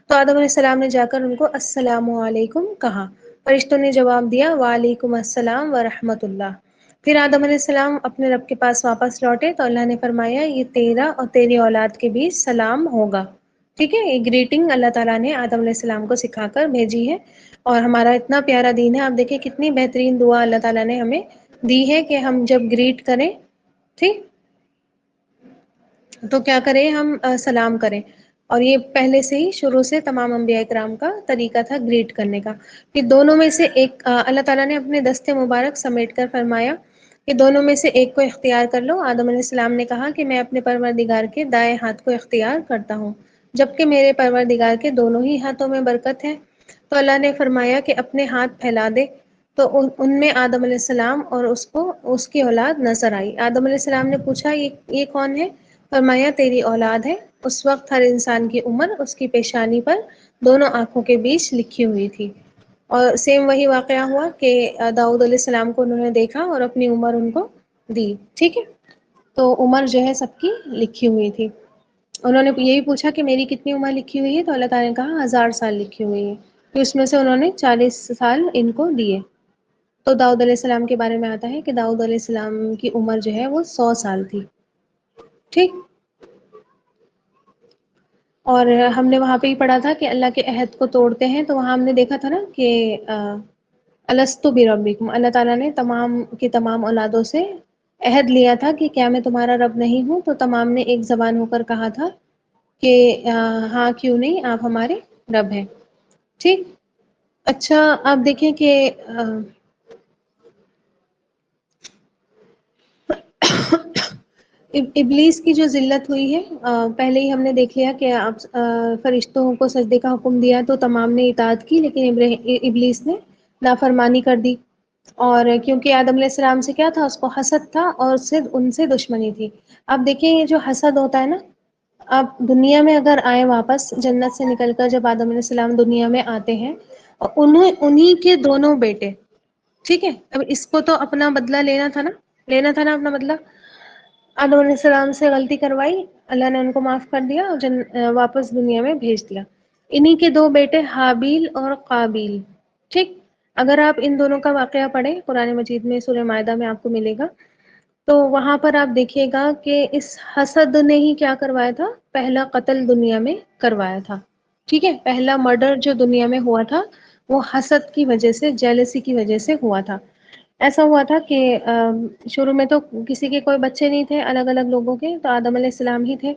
تو آدم علیہ السلام نے جا کر ان کو السلام علیکم کہا، فرشتوں نے جواب دیا وعلیکم السلام ورحمۃ اللہ۔ پھر آدم علیہ السلام اپنے رب کے پاس واپس لوٹے تو اللہ نے فرمایا یہ تیرا اور تیری اولاد کے بیچ سلام ہوگا، ٹھیک ہے۔ یہ گریٹنگ اللہ تعالیٰ نے آدم علیہ السلام کو سکھا کر بھیجی ہے، اور ہمارا اتنا پیارا دین ہے، آپ دیکھیں کتنی بہترین دعا اللہ تعالیٰ نے ہمیں دی ہے کہ ہم جب گریٹ کریں، ٹھیک، تو کیا کریں ہم سلام کریں، اور یہ پہلے سے ہی شروع سے تمام انبیاء کرام کا طریقہ تھا گریٹ کرنے کا۔ کہ دونوں میں سے ایک اللہ تعالیٰ نے اپنے دست مبارک سمیٹ کر فرمایا کہ دونوں میں سے ایک کو اختیار کر لو۔ آدم علیہ السلام نے کہا کہ میں اپنے پروردگار کے دائیں ہاتھ کو اختیار کرتا ہوں، جبکہ میرے پروردگار کے دونوں ہی ہاتھوں میں برکت ہے۔ تو اللہ نے فرمایا کہ اپنے ہاتھ پھیلا دے، تو ان میں آدم علیہ السلام اور اس کی اولاد نظر آئی۔ آدم علیہ السلام نے پوچھا یہ کون ہے؟ فرمایا تیری اولاد ہے۔ اس وقت ہر انسان کی عمر اس کی پیشانی پر دونوں آنکھوں کے بیچ لکھی ہوئی تھی۔ اور سیم وہی واقعہ ہوا کہ داؤد علیہ السلام کو انہوں نے دیکھا اور اپنی عمر ان کو دی، ٹھیک ہے۔ تو عمر جو ہے سب کی لکھی ہوئی تھی۔ انہوں نے یہی پوچھا کہ میری کتنی عمر لکھی ہوئی ہے؟ تو اللہ تعالیٰ نے کہا 1000 سال لکھی ہوئی ہے، تو اس میں سے انہوں نے 40 سال ان کو دیے۔ تو داؤد علیہ السلام کے بارے میں آتا ہے کہ داؤد علیہ السلام کی عمر جو ہے وہ 100 سال تھی، ٹھیک۔ اور ہم نے وہاں پہ ہی پڑھا تھا کہ اللہ کے عہد کو توڑتے ہیں، تو وہاں ہم نے دیکھا تھا نا کہ الستو بربکم، اللہ تعالیٰ نے تمام کی تمام اولادوں سے عہد لیا تھا کہ کیا میں تمہارا رب نہیں ہوں؟ تو تمام نے ایک زبان ہو کر کہا تھا کہ ہاں کیوں نہیں، آپ ہمارے رب ہیں، ٹھیک۔ اچھا آپ دیکھیں کہ ابلیس کی جو ذلت ہوئی ہے، پہلے ہی ہم نے دیکھ لیا کہ فرشتوں کو سجدے کا حکم دیا تو تمام نے اطاعت کی، لیکن ابلیس نے نافرمانی کر دی۔ اور کیونکہ آدم علیہ السلام سے کیا تھا، اس کو حسد تھا اور ان سے دشمنی تھی۔ اب دیکھیں یہ جو حسد ہوتا ہے نا، آپ دنیا میں اگر آئے واپس جنت سے نکل کر، جب آدم علیہ السلام دنیا میں آتے ہیں، انہی کے دونوں بیٹے، ٹھیک ہے، اب اس کو تو اپنا بدلہ لینا تھا نا، لینا تھا نا اپنا بدلہ۔ آدم علیہ السلام سے غلطی کروائی، اللہ نے ان کو معاف کر دیا اور واپس دنیا میں بھیج دیا۔ انہی کے دو بیٹے حابیل اور قابیل، ٹھیک۔ اگر آپ ان دونوں کا واقعہ پڑھیں قرآن مجید میں، سورہ مائدہ میں آپ کو ملے گا، تو وہاں پر آپ دیکھیے گا کہ اس حسد نے ہی کیا کروایا تھا، پہلا قتل دنیا میں کروایا تھا، ٹھیک ہے۔ پہلا مرڈر جو دنیا میں ہوا تھا وہ حسد کی وجہ سے، جیلسی کی وجہ سے ہوا تھا۔ ایسا ہوا تھا کہ شروع میں تو کسی کے کوئی بچے نہیں تھے، الگ الگ لوگوں کے، تو آدم علیہ السلام ہی تھے۔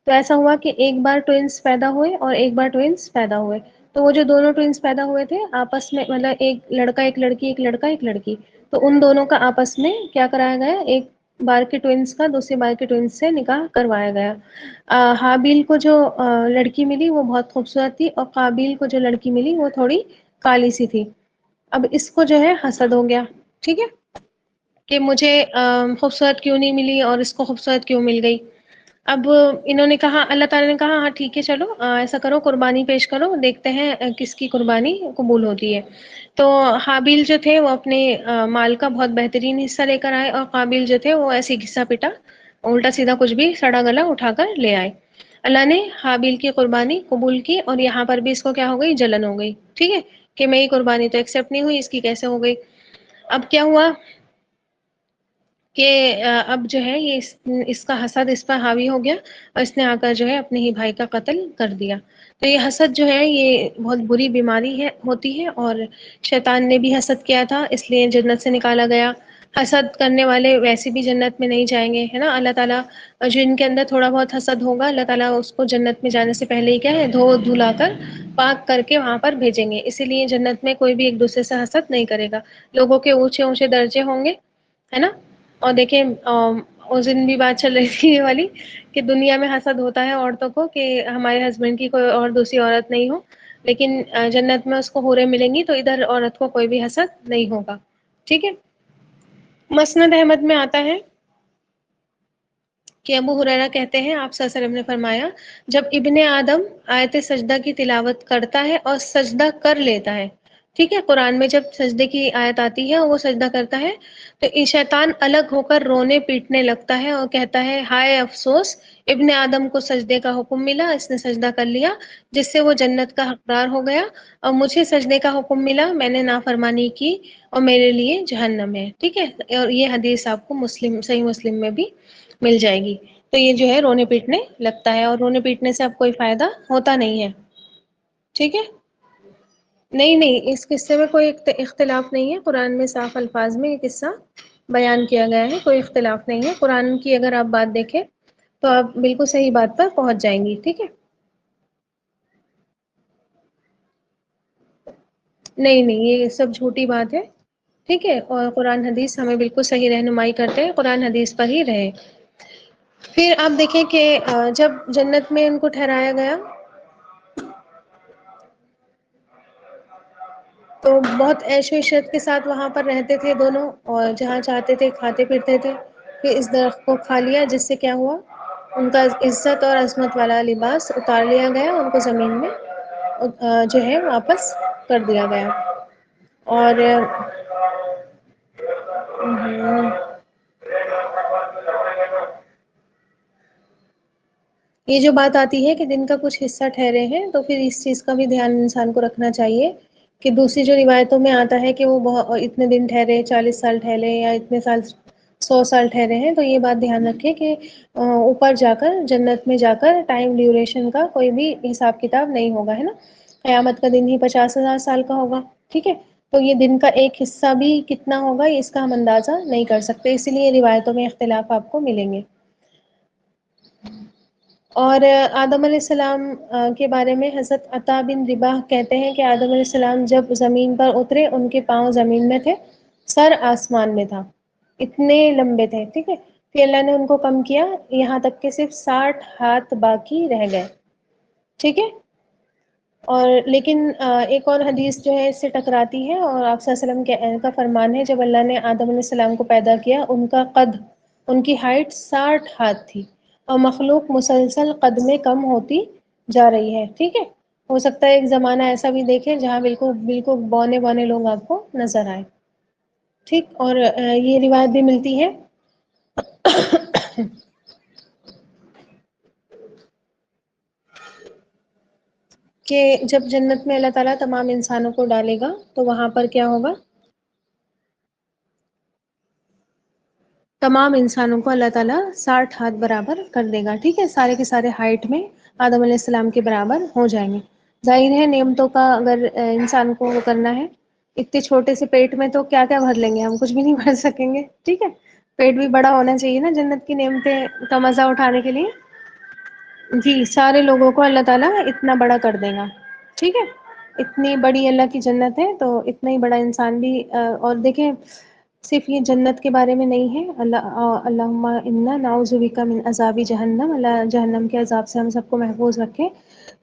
تو ایسا ہوا کہ ایک بار ٹوئنس پیدا ہوئے اور ایک بار ٹوئنس پیدا ہوئے، تو وہ جو دونوں ٹوئنس پیدا ہوئے تھے آپس میں، مطلب ایک لڑکا ایک لڑکی، ایک لڑکا ایک لڑکی، تو ان دونوں کا آپس میں کیا کرایا گیا، ایک بار کے ٹوئنس کا دوسری بار کے ٹوئنس سے نکاح کروایا گیا۔ حابیل کو جو لڑکی ملی وہ بہت خوبصورت تھی، اور قابیل کو جو لڑکی ملی وہ تھوڑی کالی سی تھی۔ اب اس کو جو ہے حسد ہو گیا، ٹھیک ہے، کہ مجھے خوبصورت کیوں نہیں ملی اور اس کو خوبصورت کیوں مل گئی۔ اب انہوں نے کہا، اللہ تعالیٰ نے کہا ہاں ٹھیک ہے چلو ایسا کرو، قربانی پیش کرو، دیکھتے ہیں کس کی قربانی قبول ہوتی ہے۔ تو حابیل جو تھے وہ اپنے مال کا بہت بہترین حصہ لے کر آئے، اور قابیل جو تھے وہ ایسے گھسا پٹا الٹا سیدھا کچھ بھی سڑا گلا اٹھا کر لے آئے۔ اللہ نے حابیل کی قربانی قبول کی، اور یہاں پر بھی اس کو کیا ہو گئی، جلن ہو گئی، ٹھیک ہے، کہ میری قربانی تو ایکسیپٹ نہیں ہوئی، اس کی کیسے ہو گئی۔ اب کیا ہوا کہ اب جو ہے یہ اس کا حسد اس پر حاوی ہو گیا، اور اس نے آ کر جو ہے اپنے ہی بھائی کا قتل کر دیا۔ تو یہ حسد جو ہے یہ بہت بری بیماری ہے، ہوتی ہے، اور شیطان نے بھی حسد کیا تھا، اس لیے جنت سے نکالا گیا۔ حسد کرنے والے ویسے بھی جنت میں نہیں جائیں گے، ہے نا۔ اللہ تعالیٰ جو ان کے اندر تھوڑا بہت حسد ہوگا، اللہ تعالیٰ اس کو جنت میں جانے سے پہلے ہی کیا ہے، دھو دھلا کر پاک کر کے وہاں پر بھیجیں گے۔ اسی لیے جنت میں کوئی بھی ایک دوسرے سے حسد نہیں کرے گا۔ لوگوں کے اونچے اونچے درجے ہوں گے، ہے نا۔ اور دیکھیں اس دن بھی بات چل رہی تھی یہ والی، کہ دنیا میں حسد ہوتا ہے عورتوں کو کہ ہمارے ہسبینڈ کی کوئی اور دوسری عورت نہیں ہو، لیکن جنت میں اس کو حوریں ملیں گی تو ادھر عورت کو کوئی بھی حسد نہیں ہوگا، ٹھیک ہے۔ مسند احمد میں آتا ہے کہ ابو ہریرہ کہتے ہیں آپ صلی اللہ علیہ وسلم نے فرمایا، جب ابن آدم آیت سجدہ کی تلاوت کرتا ہے اور سجدہ کر لیتا ہے، ٹھیک ہے، قرآن میں جب سجدے کی آیت آتی ہے اور وہ سجدہ کرتا ہے تو یہ شیطان الگ ہو کر رونے پیٹنے لگتا ہے اور کہتا ہے ہائے افسوس، ابن آدم کو سجدے کا حکم ملا، اس نے سجدہ کر لیا جس سے وہ جنت کا حقدار ہو گیا، اور مجھے سجدے کا حکم ملا، میں نے نافرمانی کی اور میرے لیے جہنم ہے، ٹھیک ہے۔ اور یہ حدیث آپ کو مسلم، صحیح مسلم میں بھی مل جائے گی۔ تو یہ جو ہے رونے پیٹنے لگتا ہے، اور رونے پیٹنے سے اب کوئی فائدہ ہوتا نہیں ہے، ٹھیک ہے۔ نہیں نہیں، اس قصے میں کوئی اختلاف نہیں ہے، قرآن میں صاف الفاظ میں یہ قصہ بیان کیا گیا ہے، کوئی اختلاف نہیں ہے۔ قرآن کی اگر آپ بات دیکھیں تو آپ بالکل صحیح بات پر پہنچ جائیں گی، ٹھیک ہے۔ نہیں نہیں، یہ سب جھوٹی بات ہے، ٹھیک ہے، اور قرآن حدیث ہمیں بالکل صحیح رہنمائی کرتے ہیں، قرآن حدیث پر ہی رہے۔ پھر آپ دیکھیں کہ جب جنت میں ان کو ٹھہرایا گیا تو بہت عیش و عشرت کے ساتھ وہاں پر رہتے تھے دونوں، اور جہاں چاہتے تھے کھاتے پھرتے تھے۔ پھر اس درخت کو کھا لیا جس سے کیا ہوا، ان کا عزت اور عظمت والا لباس اتار لیا گیا، ان کو زمین میں جو ہے واپس کر دیا گیا۔ اور یہ جو بات آتی ہے کہ دن کا کچھ حصہ ٹھہرے ہیں، تو پھر اس چیز کا بھی دھیان انسان کو رکھنا چاہیے کہ دوسری جو روایتوں میں آتا ہے کہ وہ اتنے دن ٹھہرے، 40 سال ٹھہرے یا اتنے سال، 100 سال ٹھہرے ہیں، تو یہ بات دھیان رکھے کہ اوپر جا کر، جنت میں جا کر ٹائم ڈیوریشن کا کوئی بھی حساب کتاب نہیں ہوگا، ہے نا۔ قیامت کا دن ہی 50,000 سال کا ہوگا، ٹھیک ہے۔ تو یہ دن کا ایک حصہ بھی کتنا ہوگا اس کا ہم اندازہ نہیں کر سکتے، اسی لیے روایتوں میں اختلاف آپ کو ملیں گے۔ اور آدم علیہ السلام کے بارے میں حضرت عطا بن رباح کہتے ہیں کہ آدم علیہ السلام جب زمین پر اترے ان کے پاؤں زمین میں تھے، سر آسمان میں تھا، اتنے لمبے تھے، ٹھیک ہے۔ پھر اللہ نے ان کو کم کیا یہاں تک کہ صرف 60 ہاتھ باقی رہ گئے، ٹھیک ہے۔ اور لیکن ایک اور حدیث جو ہے اس سے ٹکراتی ہے، اور آپ صلی اللہ علیہ وسلم کا فرمان ہے، جب اللہ نے آدم علیہ السلام کو پیدا کیا ان کا قد، ان کی ہائٹ 60 ہاتھ تھی، اور مخلوق مسلسل قد میں کم ہوتی جا رہی ہے، ٹھیک ہے۔ ہو سکتا ہے ایک زمانہ ایسا بھی دیکھیں جہاں بالکل بالکل بونے بونے لوگ آپ کو نظر آئے، ٹھیک۔ اور یہ روایت بھی ملتی ہے کہ جب جنت میں اللہ تعالیٰ تمام انسانوں کو ڈالے گا تو وہاں پر کیا ہوگا؟ تمام انسانوں کو اللہ تعالیٰ 60 ہاتھ برابر کر دے گا، ٹھیک ہے، سارے کے سارے ہائٹ میں آدم علیہ السلام کے برابر ہو جائیں گے۔ ظاہر ہے نعمتوں کا اگر انسان کو وہ کرنا ہے، اتنے چھوٹے سے پیٹ میں تو کیا کیا بھر لیں گے ہم، کچھ بھی نہیں بھر سکیں گے، ٹھیک ہے، پیٹ بھی بڑا ہونا چاہیے نا جنت کی نعمتیں کا مزہ اٹھانے کے لیے۔ جی سارے لوگوں کو اللہ تعالیٰ اتنا بڑا کر دے گا، ٹھیک ہے، اتنی بڑی اللہ کی جنت ہے تو اتنا ہی بڑا انسان بھی اور دیکھیں صرف یہ جنت کے بارے میں نہیں ہے، اللہم انا نعوذ بک من عذاب جہنم، اللہ جہنم کے عذاب سے ہم سب کو محفوظ رکھے۔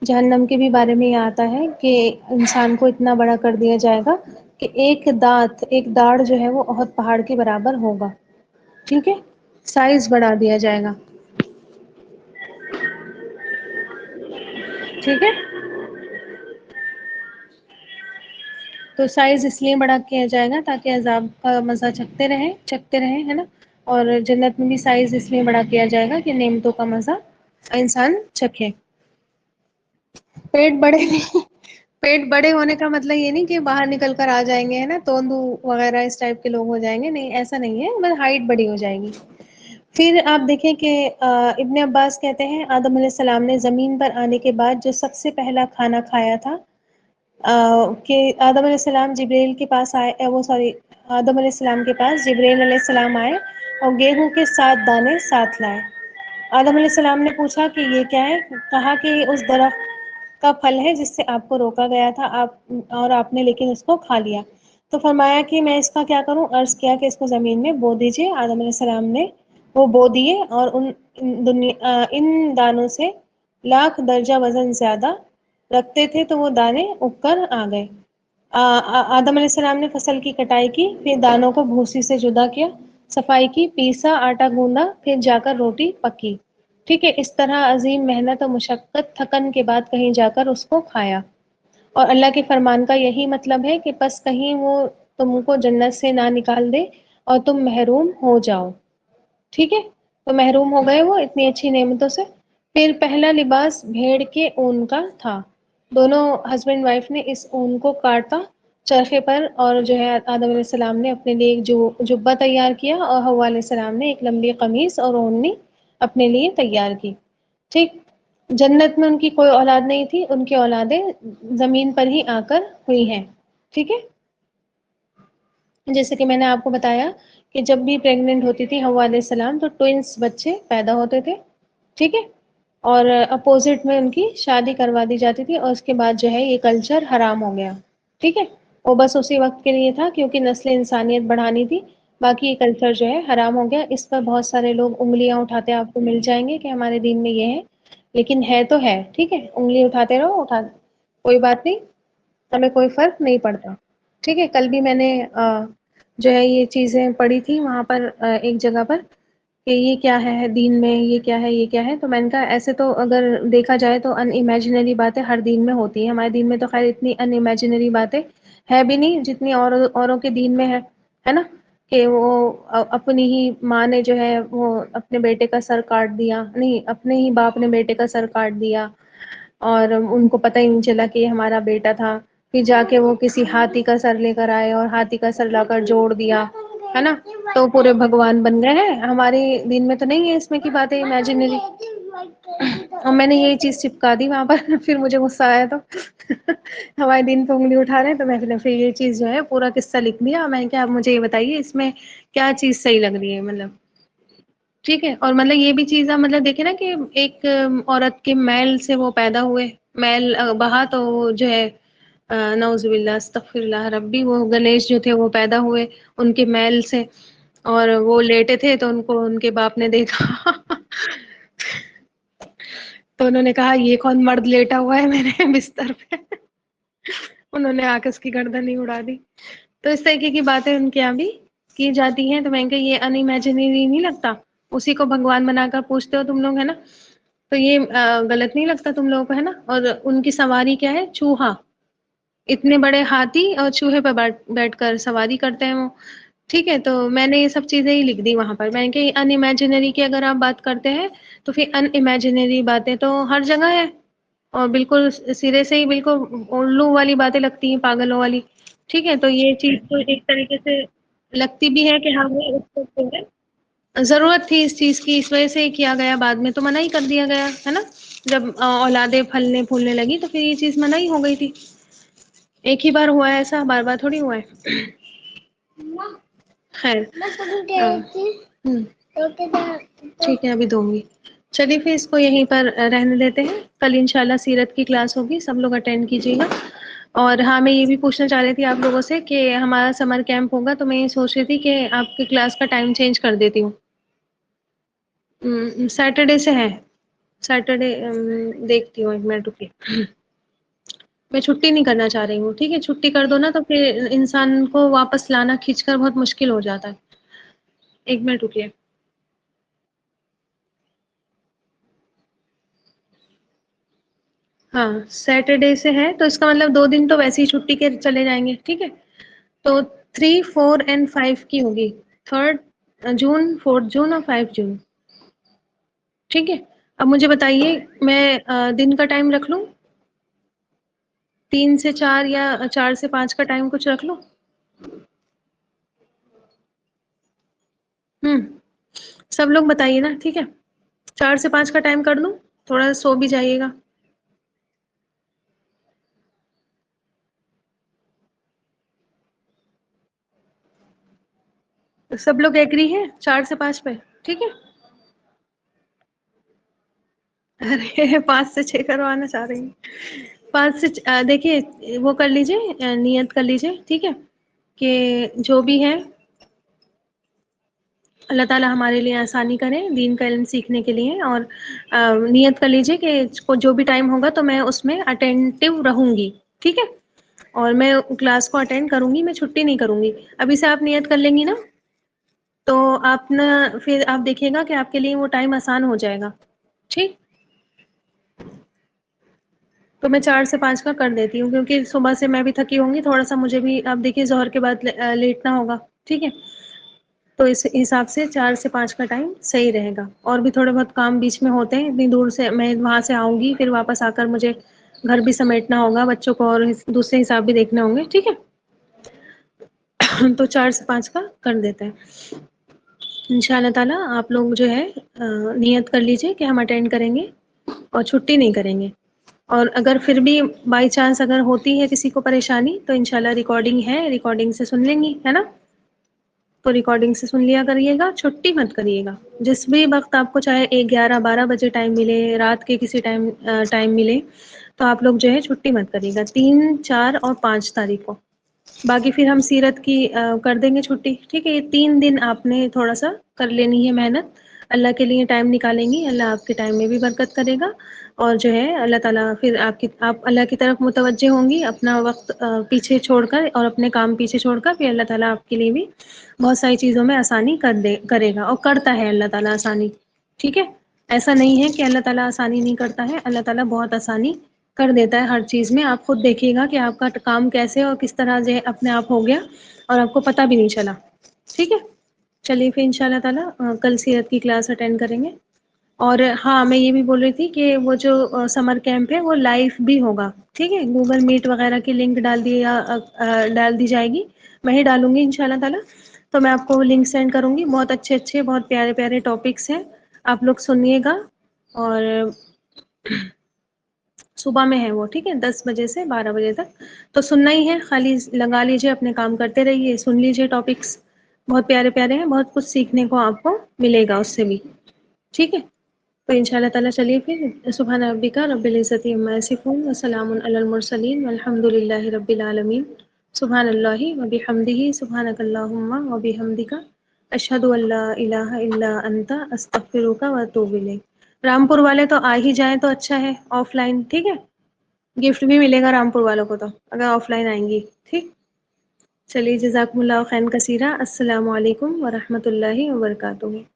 جہنم کے بھی بارے میں یہ آتا ہے کہ انسان کو اتنا بڑا کر دیا جائے گا کہ ایک دانت، ایک داڑ جو ہے وہ احد پہاڑ کے برابر ہوگا، ٹھیک ہے، سائز بڑھا دیا جائے گا، ٹھیک ہے، تو سائز اس لیے بڑا کیا جائے گا تاکہ عذاب کا مزہ چکھتے رہیں، ہے نا، اور جنت میں بھی سائز اس لیے بڑا کیا جائے گا کہ نعمتوں کا مزہ انسان چکھے۔ پیٹ بڑے پیٹ بڑے ہونے کا مطلب یہ نہیں کہ باہر نکل کر آ جائیں گے، ہے نا، توندو وغیرہ اس ٹائپ کے لوگ ہو جائیں گے، نہیں ایسا نہیں ہے، بس ہائٹ بڑی ہو جائے گی۔ پھر آپ دیکھیں کہ ابن عباس کہتے ہیں آدم علیہ السلام نے زمین پر آنے کے بعد جو سب سے پہلا کھانا کھایا تھا، کہ آدم علیہ السلام جبریل کے پاس آئے، وہ سوری، آدم علیہ السلام کے پاس جبریل علیہ السلام آئے اور گیہوں کے 7 دانے ساتھ لائے۔ آدم علیہ السلام نے پوچھا کہ یہ کیا ہے؟ کہا کہ اس درخت کا پھل ہے جس سے آپ کو روکا گیا تھا، آپ نے لیکن اس کو کھا لیا۔ تو فرمایا کہ میں اس کا کیا کروں؟ عرض کیا کہ اس کو زمین میں بو دیجئے۔ آدم علیہ السلام نے وہ بو دیے اور ان دانوں سے 1,00,000 درجہ وزن زیادہ رکھتے تھے تو وہ دانے اگ کر آ گئے۔ آدم علیہ السلام نے فصل کی کٹائی کی، پھر دانوں کو بھوسی سے جدا کیا، صفائی کی، پیسا، آٹا گوندا، پھر جا کر روٹی پکی، ٹھیک ہے، اس طرح عظیم محنت و مشقت تھکن کے بعد کہیں جا کر اس کو کھایا۔ اور اللہ کے فرمان کا یہی مطلب ہے کہ پس کہیں وہ تم کو جنت سے نہ نکال دے اور تم محروم ہو جاؤ، ٹھیک ہے، تو محروم ہو گئے وہ اتنی اچھی نعمتوں سے۔ پھر پہلا لباس بھیڑ کے اون کا تھا، دونوں ہسبینڈ وائف نے اس اون کو کاٹا چرخے پر، اور جو ہے آدم علیہ السلام نے اپنے لیے ایک جبہ تیار کیا اور حوا علیہ السلام نے ایک لمبی قمیص اور اونی اپنے لیے تیار کی، ٹھیک۔ جنت میں ان کی کوئی اولاد نہیں تھی، ان کی اولادیں زمین پر ہی آ کر ہوئی ہیں، ٹھیک ہے، جیسے کہ میں نے آپ کو بتایا کہ جب بھی پریگننٹ ہوتی تھی حوا علیہ السلام تو ٹوئنس بچے پیدا ہوتے تھے، ٹھیک ہے، اور اپوزٹ میں ان کی شادی کروا دی جاتی تھی، اور اس کے بعد جو ہے یہ کلچر حرام ہو گیا، ٹھیک ہے، وہ بس اسی وقت کے لیے تھا کیونکہ نسل انسانیت بڑھانی تھی، باقی یہ کلچر جو ہے حرام ہو گیا۔ اس پر بہت سارے لوگ انگلیاں اٹھاتے آپ کو مل جائیں گے کہ ہمارے دین میں یہ ہے، لیکن ہے تو ہے، ٹھیک ہے، انگلی اٹھاتے رہو، کوئی بات نہیں، ہمیں کوئی فرق نہیں پڑتا، ٹھیک ہے۔ کل بھی میں نے جو ہے یہ چیزیں پڑھی تھی وہاں پر ایک جگہ پر کہ یہ کیا ہے دین میں، یہ کیا ہے، یہ کیا ہے، تو میں نے کہا ایسے تو اگر دیکھا جائے تو ان امیجنری باتیں ہر دین میں ہوتی ہیں، ہمارے دین میں تو خیر اتنی ان امیجنری باتیں ہے بھی نہیں جتنی اوروں کے دین میں ہے نا، کہ وہ اپنی ہی ماں نے جو ہے وہ اپنے بیٹے کا سر کاٹ دیا، نہیں اپنے ہی باپ نے بیٹے کا سر کاٹ دیا اور ان کو پتہ ہی نہیں چلا کہ یہ ہمارا بیٹا تھا، پھر جا کے وہ کسی ہاتھی کا سر لے کر آئے اور ہاتھی کا سر لا کر جوڑ دیا، ہے نا، تو پورے بھگوان بن گئے ہیں۔ ہمارے دین میں تو نہیں ہے اس میں کی باتیں امیجنری، اور میں نے یہی چیز چپکا دی وہاں پر پھر مجھے غصہ آیا تو ہمارے دین پہ انگلی اٹھا رہے ہیں، تو میں نے پھر یہ چیز جو ہے پورا قصہ لکھ دیا، میں کیا، آپ مجھے یہ بتائیے اس میں کیا چیز صحیح لگ رہی ہے، مطلب ٹھیک ہے، اور مطلب یہ بھی چیز مطلب دیکھیں نا کہ ایک عورت کے میل سے وہ پیدا ہوئے، میل بہا تو جو ہے نعوذ باللہ استغفر اللہ ربی، وہ گنیش جو تھے وہ پیدا ہوئے ان کے میل سے، اور وہ لیٹے تھے تو ان کو ان کے باپ نے دیکھا تو انہوں نے کہا یہ کون مرد لیٹا ہوا ہے میرے بستر پہ انہوں نے آ کے اس کی گردن ہی اڑا دی۔ تو اس طریقے کی باتیں ان کے یہاں بھی کی جاتی ہیں، تو میں کہ یہ ان امیجنری نہیں لگتا؟ اسی کو بھگوان بنا کر پوچھتے ہو تم لوگ، ہے نا، تو یہ غلط نہیں لگتا تم لوگوں کو، ہے نا؟ اور ان کی سواری کیا ہے؟ چوہا، اتنے بڑے ہاتھی اور چوہے پہ بیٹھ کر سواری کرتے ہیں وہ، ٹھیک ہے، تو میں نے یہ سب چیزیں ہی لکھ دی وہاں پر، میں نے کہ ان امیجنری کی اگر آپ بات کرتے ہیں تو پھر ان امیجنری باتیں تو ہر جگہ ہے، اور بالکل سرے سے ہی بالکل الو والی باتیں لگتی ہیں، پاگلوں والی. ٹھیک ہے، تو یہ چیز تو ایک طریقے سے لگتی بھی ہے کہ ہمیں اس کو جو ہے ضرورت تھی اس چیز کی، اس وجہ سے ہی کیا گیا، بعد میں تو منع ہی کر دیا گیا ہے نا. جب اولادیں پھلنے پھولنے لگی تو پھر یہ چیز منع ہی ہو گئی تھی. ایک ہی بار ہوا ہے ایسا، بار بار تھوڑی ہوا ہے. خیر ٹھیک ہے، ابھی دوں گی. چلیے پھر اس کو یہیں پر رہنے دیتے ہیں، کل انشاءاللہ سیرت کی کلاس ہوگی، سب لوگ اٹینڈ کیجیے گا. اور ہاں میں یہ بھی پوچھنا چاہ رہی تھی آپ لوگوں سے کہ ہمارا سمر کیمپ ہوگا تو میں یہ سوچ رہی تھی کہ آپ کی کلاس کا ٹائم چینج کر دیتی ہوں. سیٹرڈے سے ہے، سیٹرڈے دیکھتی ہوں، ایک منٹ رکیے. میں چھٹی نہیں کرنا چاہ رہی ہوں. ٹھیک ہے، چھٹی کر دو نا تو پھر انسان کو واپس لانا کھینچ کر بہت مشکل ہو جاتا ہے. ایک منٹ رکیے. ہاں سیٹرڈے سے ہے تو اس کا مطلب 2 دن تو ویسے ہی چھٹی کے چلے جائیں گے. ٹھیک ہے، تو 3، 4 اینڈ 5 کی ہوگی، 3 جون، 4 جون اور 5 جون. ٹھیک ہے، اب مجھے بتائیے میں دن کا ٹائم رکھ لوں، 3 سے 4 یا 4 سے 5 کا ٹائم کچھ رکھ لو. ہوں سب لوگ بتائیے نا. ٹھیک ہے، 4 سے 5 کا ٹائم کر دوں، تھوڑا سو بھی جائیے گا. سب لوگ ایگری ہیں 4 سے 5 پہ؟ ٹھیک ہے. ارے 5 سے 6 کروانا چاہ رہی ہیں؟ 5 سے دیکھیے وہ کر لیجیے، نیت کر لیجیے. ٹھیک ہے، کہ جو بھی ہے اللہ تعالی ہمارے لیے آسانی کرے دین کا علم سیکھنے کے لیے. اور نیت کر لیجیے کہ جو بھی ٹائم ہوگا تو میں اس میں اٹینٹو رہوں گی. ٹھیک ہے، اور میں کلاس کو اٹینڈ کروں گی، میں چھٹی نہیں کروں گی. ابھی سے آپ نیت کر لیں گی نا، تو آپ نا پھر آپ دیکھیے گا کہ آپ کے لیے وہ ٹائم آسان ہو جائے گا. ٹھیک، تو میں 4 سے 5 کا کر دیتی ہوں، کیونکہ صبح سے میں بھی تھکی ہوں گی تھوڑا سا، مجھے بھی اب دیکھیے ظہر کے بعد لیٹنا ہوگا. ٹھیک ہے، تو اس حساب سے 4 سے 5 کا ٹائم صحیح رہے گا. اور بھی تھوڑے بہت کام بیچ میں ہوتے ہیں، اتنی دور سے میں وہاں سے آؤں گی، پھر واپس آ کر مجھے گھر بھی سمیٹنا ہوگا، بچوں کو اور دوسرے حساب بھی دیکھنے ہوں گے. ٹھیک ہے، تو 4 سے 5 کا کر دیتے ہیں. ان شاء اللہ تعالی آپ لوگ جو ہے نیت کر لیجیے کہ ہم اٹینڈ کریں گے اور چھٹی نہیں کریں گے. اور اگر پھر بھی بائی چانس اگر ہوتی ہے کسی کو پریشانی تو انشاءاللہ ریکارڈنگ ہے، ریکارڈنگ سے سن لیں گی، ہے نا. تو ریکارڈنگ سے سن لیا کریے گا، چھٹی مت کریے گا. جس بھی وقت آپ کو چاہے 11، 12 بجے ٹائم ملے، رات کے کسی ٹائم ملے، تو آپ لوگ جو ہے چھٹی مت کریے گا 3، 4 اور 5 تاریخ کو. باقی پھر ہم سیرت کی کر دیں گے چھٹی. ٹھیک ہے، یہ 3 دن آپ نے تھوڑا سا کر لینی ہے محنت، اللہ کے لیے ٹائم نکالیں گی، اللہ آپ کے ٹائم میں بھی برکت کرے گا. اور جو ہے اللہ تعالی پھر آپ اللہ کی طرف متوجہ ہوں گی، اپنا وقت پیچھے چھوڑ کر اور اپنے کام پیچھے چھوڑ کر، پھر اللہ تعالی آپ کے لیے بھی بہت ساری چیزوں میں آسانی کرے گا، اور کرتا ہے اللہ تعالی آسانی. ٹھیک ہے، ایسا نہیں ہے کہ اللہ تعالی آسانی نہیں کرتا ہے، اللہ تعالی بہت آسانی کر دیتا ہے ہر چیز میں. آپ خود دیکھیے گا کہ آپ کا کام کیسے اور کس طرح سے اپنے آپ ہو گیا اور آپ کو پتہ بھی نہیں چلا. ٹھیک ہے، چلیے پھر ان شاء اللہ تعالی کل سیرت کی کلاس اٹینڈ کریں گے. اور ہاں میں یہ بھی بول رہی تھی کہ وہ جو سمر کیمپ ہے وہ لائف بھی ہوگا. ٹھیک ہے، گوگل میٹ وغیرہ کی لنک ڈال دی جائے گی، میں ہی ڈالوں گی ان شاء اللہ تعالی. تو میں آپ کو لنک سینڈ کروں گی، بہت اچھے اچھے بہت پیارے پیارے ٹاپکس ہیں، آپ لوگ سنیے گا. اور صبح میں ہے وہ. ٹھیک ہے، 10 بجے سے 12 بجے تک تو سننا ہی ہے، خالی لگا لیجیے، اپنے کام کرتے رہیے، سن لیجیے. ٹاپکس بہت پیارے پیارے ہیں، بہت کچھ سیکھنے کو آپ کو ملے گا اس سے بھی. ٹھیک ہے، تو ان شاء اللہ تعالی چلیے پھر سبحان ربک رب العزۃ عما یصفون وسلام علی المرسلین والحمد للہ رب العالمین. سبحان اللہ وبحمدہ، سبحانک اللہم وبحمدک، اشہد ان لا الہ الا انت، استغفرک واتوب الیک. رامپور والے تو آ ہی جائیں تو اچھا ہے آف لائن. ٹھیک ہے، گفٹ بھی ملے گا رامپور والوں کو تو اگر آف لائن آئیں گی. ٹھیک، چلیے جزاکم اللہ خیرا کثیرا. السلام علیکم ورحمۃ اللہ وبرکاتہ.